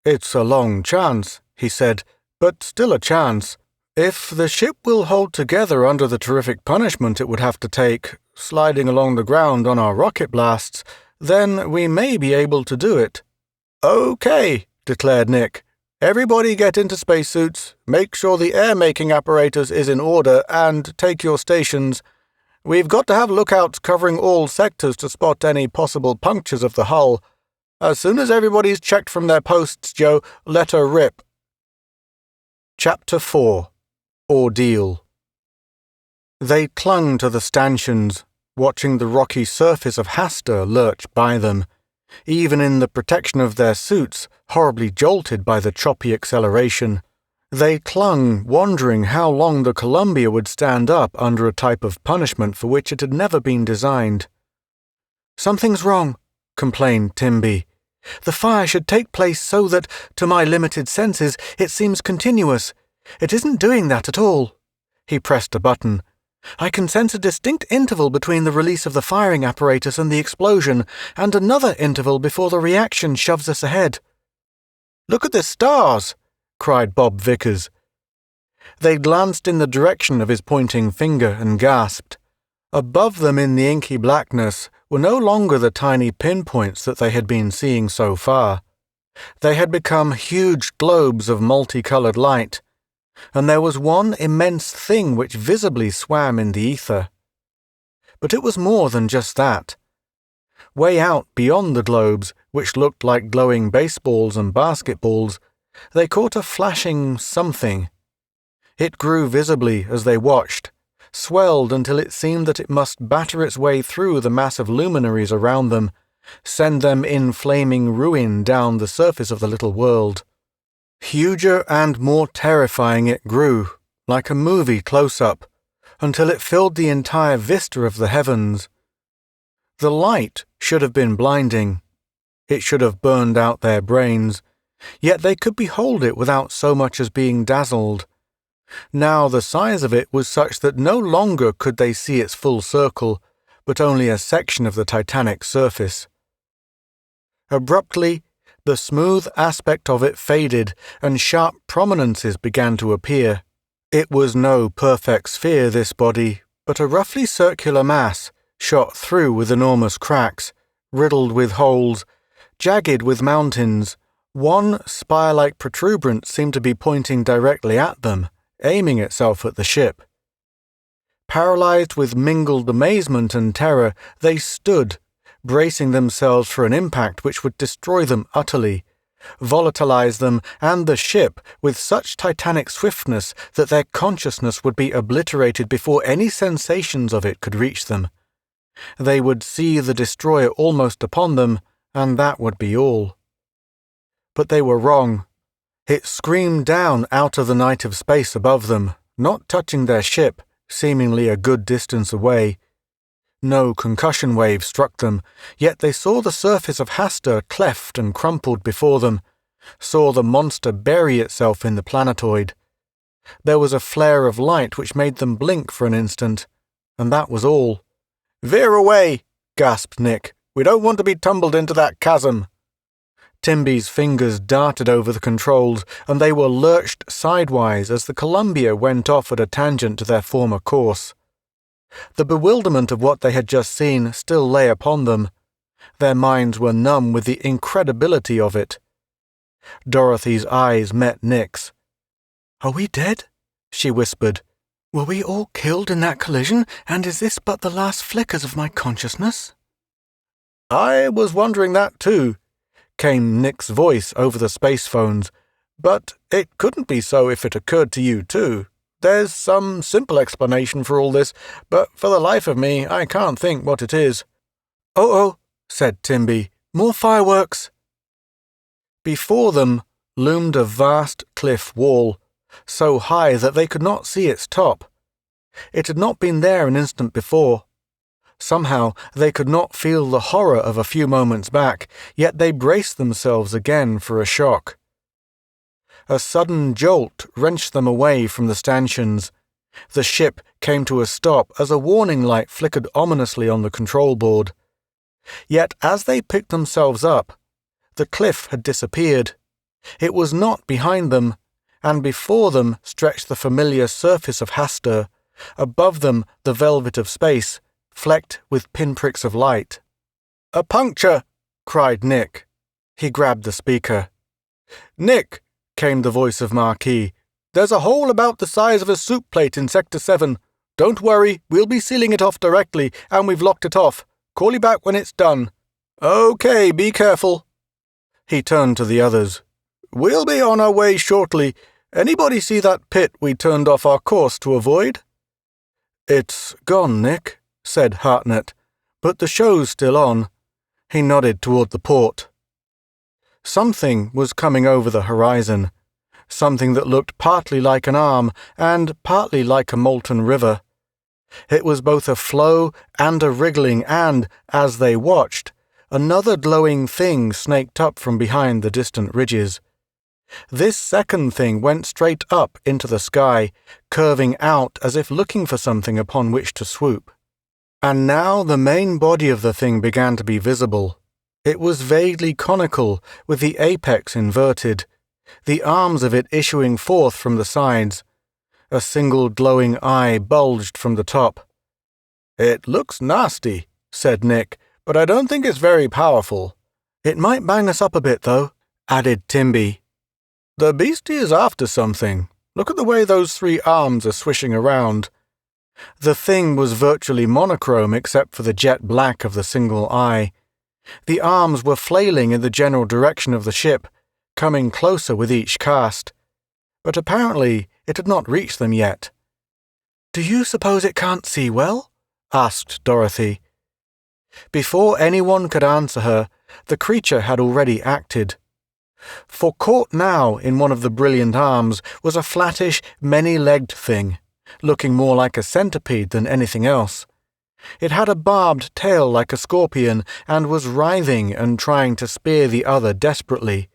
It's a long chance, he said, but still a chance. If the ship will hold together under the terrific punishment it would have to take, sliding along the ground on our rocket blasts, then we may be able to do it. Okay, declared Nick. Everybody get into spacesuits, make sure the air-making apparatus is in order, and take your stations. We've got to have lookouts covering all sectors to spot any possible punctures of the hull. As soon as everybody's checked from their posts, Joe, let her rip. Chapter 4. Ordeal. They clung to the stanchions, watching the rocky surface of Hastur lurch by them, even in the protection of their suits, horribly jolted by the choppy acceleration. They clung, wondering how long the Columbia would stand up under a type of punishment for which it had never been designed. "Something's wrong," complained Timby. "The fire should take place so that, to my limited senses, it seems continuous. It isn't doing that at all." He pressed a button. "I can sense a distinct interval between the release of the firing apparatus and the explosion, and another interval before the reaction shoves us ahead." "Look at the stars!" cried Bob Vickers. They glanced in the direction of his pointing finger and gasped. Above them in the inky blackness were no longer the tiny pinpoints that they had been seeing so far. They had become huge globes of multicolored light, and there was one immense thing which visibly swam in the ether. But it was more than just that. Way out beyond the globes, which looked like glowing baseballs and basketballs, they caught a flashing something. It grew visibly as they watched, swelled until it seemed that it must batter its way through the mass of luminaries around them, send them in flaming ruin down the surface of the little world. Huger and more terrifying it grew, like a movie close-up, until it filled the entire vista of the heavens. The light should have been blinding. It should have burned out their brains, yet they could behold it without so much as being dazzled. Now the size of it was such that no longer could they see its full circle, but only a section of the titanic surface. Abruptly, the smooth aspect of it faded, and sharp prominences began to appear. It was no perfect sphere, this body, but a roughly circular mass, shot through with enormous cracks, riddled with holes, jagged with mountains. One spire-like protuberance seemed to be pointing directly at them, aiming itself at the ship. Paralyzed with mingled amazement and terror, they stood, bracing themselves for an impact which would destroy them utterly, volatilize them and the ship with such titanic swiftness that their consciousness would be obliterated before any sensations of it could reach them. They would see the destroyer almost upon them, and that would be all. But they were wrong. It screamed down out of the night of space above them, not touching their ship, seemingly a good distance away. No concussion wave struck them, yet they saw the surface of Hastur cleft and crumpled before them, saw the monster bury itself in the planetoid. There was a flare of light which made them blink for an instant, and that was all. "Veer away!" gasped Nick. "We don't want to be tumbled into that chasm." Timby's fingers darted over the controls, and they were lurched sidewise as the Columbia went off at a tangent to their former course. The bewilderment of what they had just seen still lay upon them. Their minds were numb with the incredibility of it. Dorothy's eyes met Nick's. "Are we dead?" she whispered. "Were we all killed in that collision, and is this but the last flickers of my consciousness?" "I was wondering that too," came Nick's voice over the space phones. "But it couldn't be so if it occurred to you too. There's some simple explanation for all this, but for the life of me, I can't think what it is." "Oh," said Timby. "More fireworks." Before them loomed a vast cliff wall, so high that they could not see its top. It had not been there an instant before. Somehow they could not feel the horror of a few moments back, yet they braced themselves again for a shock. A sudden jolt wrenched them away from the stanchions. The ship came to a stop as a warning light flickered ominously on the control board. Yet as they picked themselves up, the cliff had disappeared. It was not behind them, and before them stretched the familiar surface of Hastur, above them the velvet of space, flecked with pinpricks of light. "A puncture!" cried Nick. He grabbed the speaker. "Nick!" came the voice of Marquis. "There's a hole about the size of a soup plate in Sector 7. Don't worry, we'll be sealing it off directly, and we've locked it off. Call you back when it's done." "Okay, be careful." He turned to the others. "We'll be on our way shortly. Anybody see that pit we turned off our course to avoid?" "It's gone, Nick," said Hartnett, "but the show's still on." He nodded toward the port. Something was coming over the horizon. something that looked partly like an arm and partly like a molten river. It was both a flow and a wriggling, and, as they watched, another glowing thing snaked up from behind the distant ridges. This second thing went straight up into the sky, curving out as if looking for something upon which to swoop. And now the main body of the thing began to be visible. It was vaguely conical, with the apex inverted, the arms of it issuing forth from the sides. A single glowing eye bulged from the top. "It looks nasty," said Nick, "but I don't think it's very powerful." "It might bang us up a bit, though," added Timby. "The beastie is after something. Look at the way those 3 arms are swishing around." The thing was virtually monochrome except for the jet black of the single eye. The arms were flailing in the general direction of the ship, coming closer with each cast. But apparently it had not reached them yet. "Do you suppose it can't see well?" asked Dorothy. Before anyone could answer her, the creature had already acted. For caught now in one of the brilliant arms was a flattish, many-legged thing, looking more like a centipede than anything else. It had a barbed tail like a scorpion and was writhing and trying to spear the other desperately.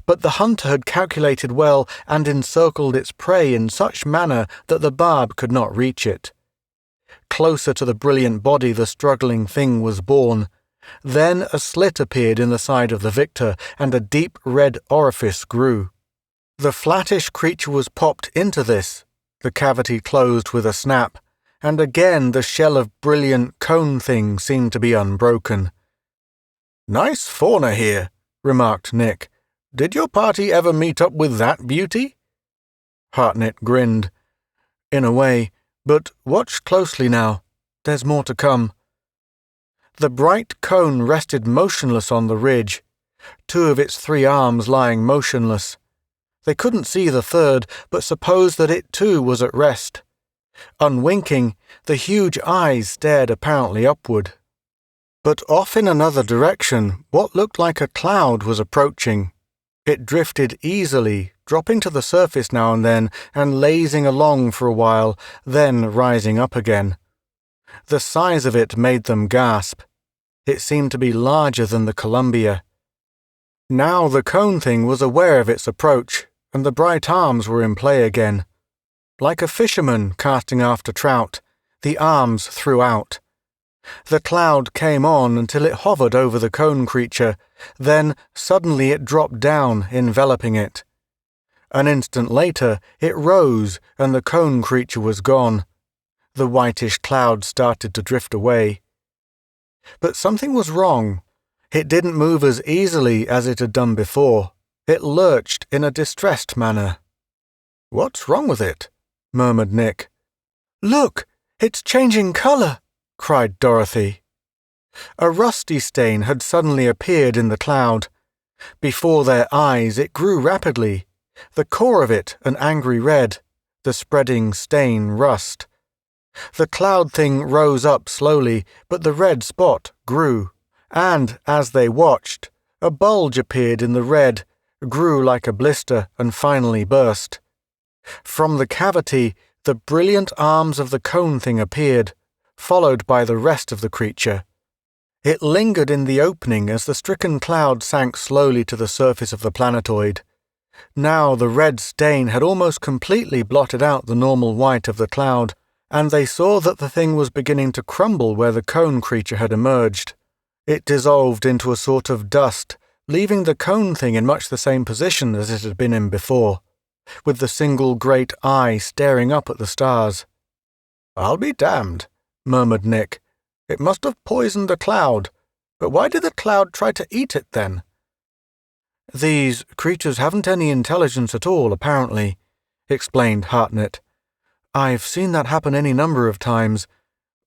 But the hunter had calculated well and encircled its prey in such manner that the barb could not reach it. Closer to the brilliant body the struggling thing was borne. Then a slit appeared in the side of the victor, and a deep red orifice grew. The flattish creature was popped into this. The cavity closed with a snap, and again the shell of brilliant cone thing seemed to be unbroken. "Nice fauna here," remarked Nick. "Did your party ever meet up with that beauty?" Hartnett grinned. "In a way, but watch closely now. There's more to come." The bright cone rested motionless on the ridge, 2 of its 3 arms lying motionless. They couldn't see the third, but supposed that it too was at rest. Unwinking, the huge eyes stared apparently upward. But off in another direction, what looked like a cloud was approaching. It drifted easily, dropping to the surface now and then, and lazing along for a while, then rising up again. The size of it made them gasp. It seemed to be larger than the Columbia. Now the cone thing was aware of its approach, and the bright arms were in play again. Like a fisherman casting after trout, the arms threw out. The cloud came on until it hovered over the cone creature, then suddenly it dropped down, enveloping it. An instant later it rose, and the cone creature was gone. The whitish cloud started to drift away. But something was wrong. It didn't move as easily as it had done before. It lurched in a distressed manner. "What's wrong with it?" murmured Nick. "Look! It's changing colour!" cried Dorothy. A rusty stain had suddenly appeared in the cloud. Before their eyes it grew rapidly, the core of it an angry red, the spreading stain rust. The cloud thing rose up slowly, but the red spot grew, and, as they watched, a bulge appeared in the red, grew like a blister, and finally burst. From the cavity, the brilliant arms of the cone thing appeared, followed by the rest of the creature. It lingered in the opening as the stricken cloud sank slowly to the surface of the planetoid. Now the red stain had almost completely blotted out the normal white of the cloud, and they saw that the thing was beginning to crumble where the cone creature had emerged. It dissolved into a sort of dust, leaving the cone thing in much the same position as it had been in before, with the single great eye staring up at the stars. "I'll be damned," murmured Nick. "It must have poisoned the cloud. But why did the cloud try to eat it then?" "These creatures haven't any intelligence at all, apparently," explained Hartnett. "I've seen that happen any number of times.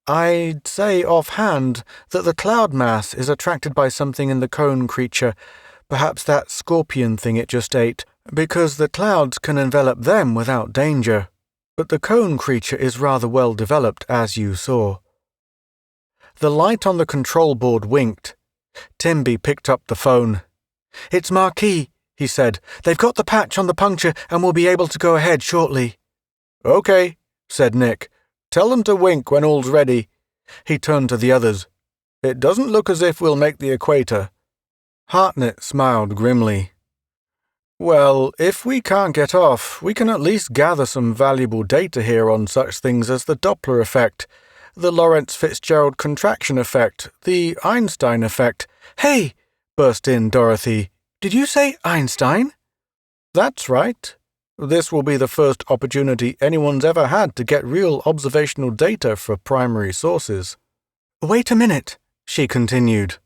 I'd say offhand that the cloud mass is attracted by something in the cone creature, perhaps that scorpion thing it just ate, because the clouds can envelop them without danger. But the cone creature is rather well developed, as you saw." The light on the control board winked. Timby picked up the phone. "It's Marquis," he said. "They've got the patch on the puncture and will be able to go ahead shortly." "Okay," said Nick. "Tell them to wink when all's ready." He turned to the others. "It doesn't look as if we'll make the equator." Hartnett smiled grimly. "Well, if we can't get off, we can at least gather some valuable data here on such things as the Doppler effect, the Lorentz-Fitzgerald contraction effect, the Einstein effect." "Hey!" burst in Dorothy. "Did you say Einstein?" "That's right. This will be the first opportunity anyone's ever had to get real observational data for primary sources." "Wait a minute," she continued.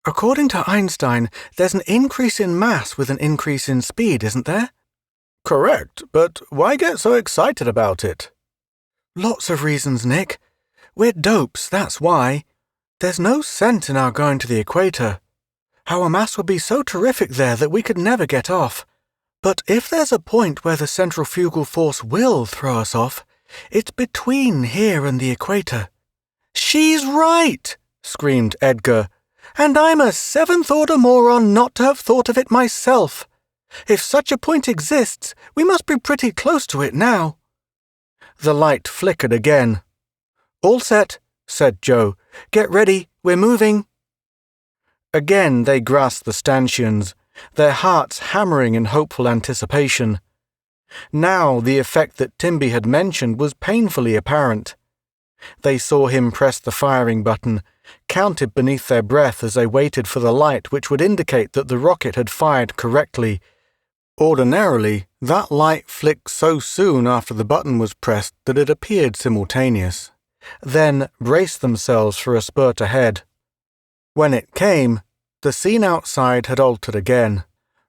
"According to Einstein, there's an increase in mass with an increase in speed, isn't there?" "Correct, but why get so excited about it?" "Lots of reasons, Nick. We're dopes, that's why. There's no sense in our going to the equator. Our mass would be so terrific there that we could never get off. But if there's a point where the centrifugal force will throw us off, it's between here and the equator." "She's right!" screamed Edgar. "And I'm a seventh-order moron not to have thought of it myself. If such a point exists, we must be pretty close to it now." The light flickered again. "All set," said Joe. "Get ready, we're moving." Again they grasped the stanchions, their hearts hammering in hopeful anticipation. Now the effect that Timby had mentioned was painfully apparent. They saw him press the firing button, counted beneath their breath as they waited for the light which would indicate that the rocket had fired correctly. Ordinarily, that light flicked so soon after the button was pressed that it appeared simultaneous. Then braced themselves for a spurt ahead. When it came, the scene outside had altered again.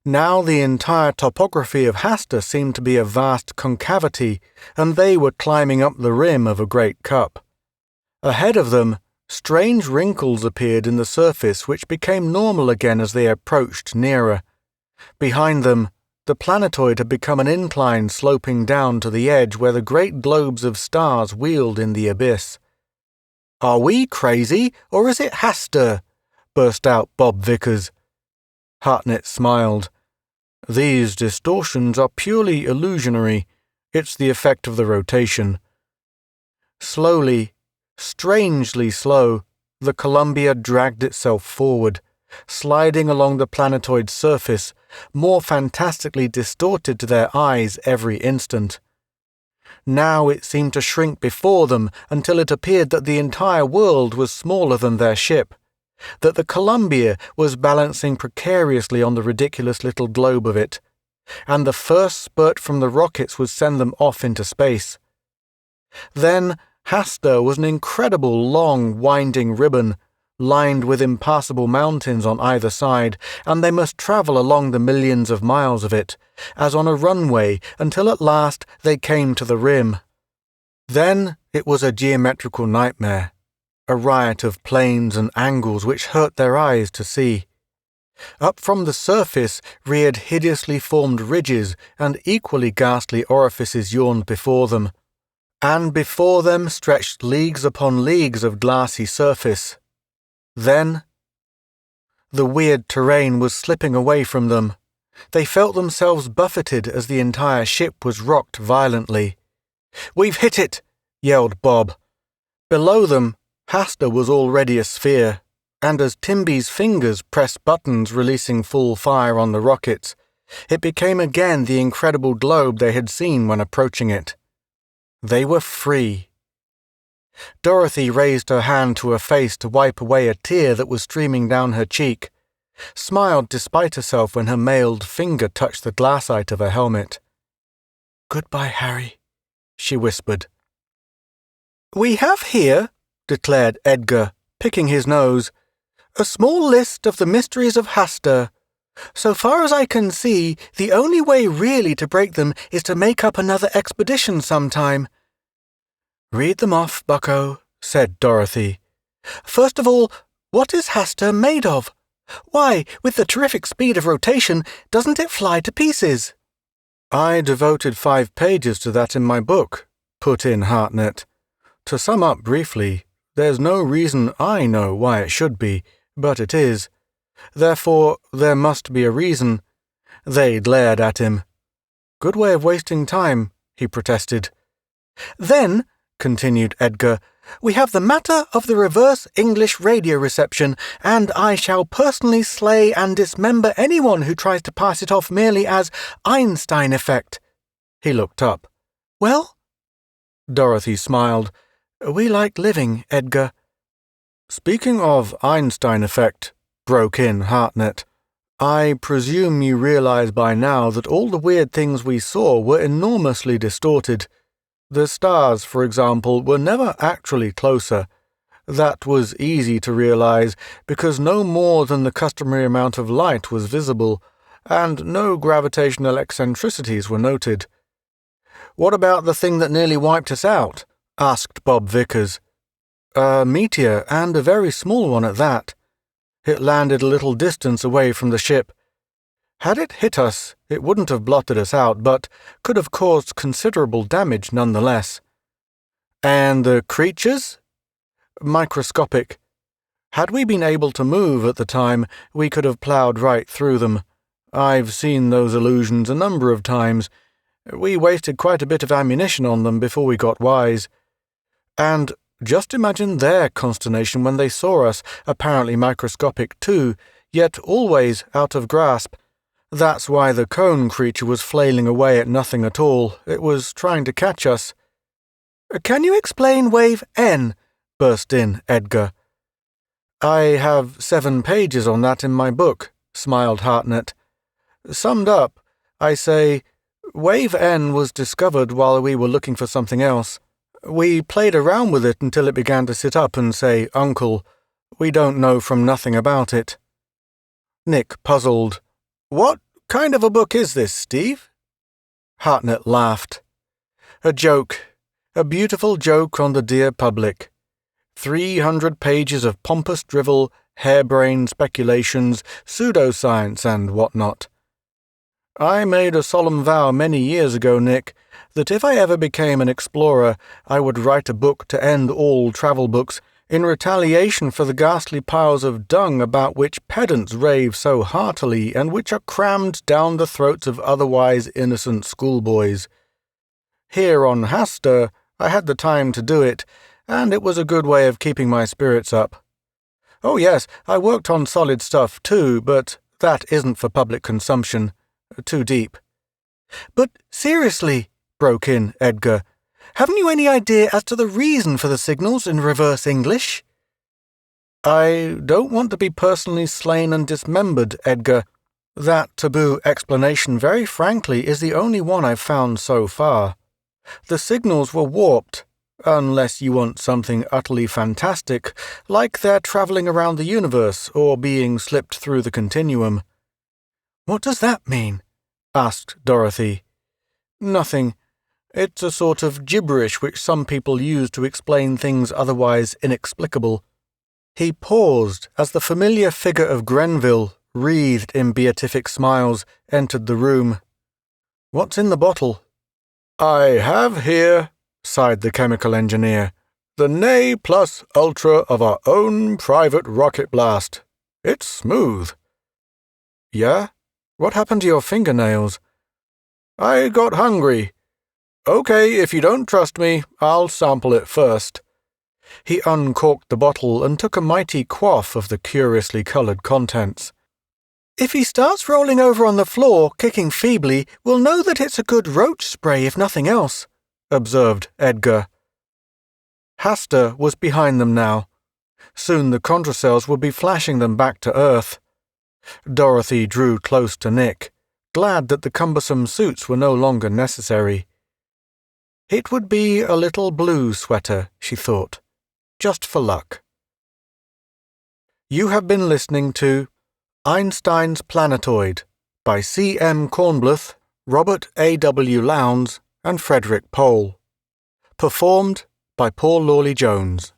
Now the entire topography of Hasta seemed to be a vast concavity, and they were climbing up the rim of a great cup. Ahead of them, strange wrinkles appeared in the surface which became normal again as they approached nearer. Behind them, the planetoid had become an incline sloping down to the edge where the great globes of stars wheeled in the abyss. "Are we crazy, or is it Hasta?" burst out Bob Vickers. Hartnett smiled. "These distortions are purely illusionary. It's the effect of the rotation." Slowly, strangely slow, the Columbia dragged itself forward, sliding along the planetoid's surface, more fantastically distorted to their eyes every instant. Now it seemed to shrink before them until it appeared that the entire world was smaller than their ship, that the Columbia was balancing precariously on the ridiculous little globe of it, and the first spurt from the rockets would send them off into space. Then Hasta was an incredible long winding ribbon, lined with impassable mountains on either side, and they must travel along the millions of miles of it, as on a runway, until at last they came to the rim. Then it was a geometrical nightmare, a riot of planes and angles which hurt their eyes to see. Up from the surface reared hideously formed ridges, and equally ghastly orifices yawned before them. And before them stretched leagues upon leagues of glassy surface. Then the weird terrain was slipping away from them. They felt themselves buffeted as the entire ship was rocked violently. "We've hit it!" yelled Bob. Below them, Hasta was already a sphere, and as Timby's fingers pressed buttons releasing full fire on the rockets, it became again the incredible globe they had seen when approaching it. They were free. Dorothy raised her hand to her face to wipe away a tear that was streaming down her cheek, smiled despite herself when her mailed finger touched the glassite of her helmet. "Goodbye, Harry," she whispered. "We have here," declared Edgar, picking his nose, "a small list of the mysteries of Hasta. So far as I can see, the only way really to break them is to make up another expedition sometime." "Read them off, bucko," said Dorothy. "First of all, what is Hasta made of? Why, with the terrific speed of rotation, doesn't it fly to pieces?" "I devoted 5 pages to that in my book," put in Hartnett. "To sum up briefly, there's no reason I know why it should be, but it is. Therefore, there must be a reason. They glared at him. "Good way of wasting time," he protested. "Then," continued Edgar, "we have the matter of the reverse English radio reception, and I shall personally slay and dismember anyone who tries to pass it off merely as Einstein effect." He looked up. "Well?" Dorothy smiled. "We like living, Edgar." "Speaking of Einstein effect," broke in Hartnett, "I presume you realize by now that all the weird things we saw were enormously distorted. The stars, for example, were never actually closer. That was easy to realize because no more than the customary amount of light was visible, and no gravitational eccentricities were noted." "What about the thing that nearly wiped us out?" asked Bob Vickers. "A meteor, and a very small one at that. It landed a little distance away from the ship. Had it hit us, it wouldn't have blotted us out, but could have caused considerable damage nonetheless." "And the creatures?" "Microscopic. Had we been able to move at the time, we could have ploughed right through them. I've seen those illusions a number of times. We wasted quite a bit of ammunition on them before we got wise. And just imagine their consternation when they saw us, apparently microscopic too, yet always out of grasp. That's why the cone creature was flailing away at nothing at all. It was trying to catch us." "Can you explain wave N?" burst in Edgar. "I have 7 pages on that in my book," smiled Hartnett. "Summed up, I say, wave N was discovered while we were looking for something else. We played around with it until it began to sit up and say, 'Uncle.' We don't know from nothing about it." Nick puzzled. "What kind of a book is this, Steve?" Hartnett laughed. "A joke. A beautiful joke on the dear public. 300 pages of pompous drivel, harebrained speculations, pseudoscience, and what-not. I made a solemn vow many years ago, Nick, that if I ever became an explorer, I would write a book to end all travel books, in retaliation for the ghastly piles of dung about which pedants rave so heartily and which are crammed down the throats of otherwise innocent schoolboys. Here on Hastur, I had the time to do it, and it was a good way of keeping my spirits up. Oh yes, I worked on solid stuff too, but that isn't for public consumption. Too deep." "But seriously," broke in Edgar, "haven't you any idea as to the reason for the signals in reverse English?" "I don't want to be personally slain and dismembered, Edgar. That taboo explanation, very frankly, is the only one I've found so far. The signals were warped, unless you want something utterly fantastic, like they're traveling around the universe or being slipped through the continuum." "What does that mean?" asked Dorothy. "Nothing. It's a sort of gibberish which some people use to explain things otherwise inexplicable." He paused as the familiar figure of Grenville, wreathed in beatific smiles, entered the room. "What's in the bottle?" "I have here," sighed the chemical engineer, "the Ne Plus Ultra of our own private rocket blast. It's smooth." "Yeah? What happened to your fingernails?" "I got hungry. Okay, if you don't trust me, I'll sample it first." He uncorked the bottle and took a mighty quaff of the curiously coloured contents. "If he starts rolling over on the floor, kicking feebly, we'll know that it's a good roach spray, if nothing else," observed Edgar. Hastur was behind them now. Soon the contracells would be flashing them back to Earth. Dorothy drew close to Nick, glad that the cumbersome suits were no longer necessary. It would be a little blue sweater, she thought, just for luck. You have been listening to Einstein's Planetoid by C. M. Kornbluth, Robert A. W. Lowndes, and Frederick Pohl. Performed by Paul Lawley Jones.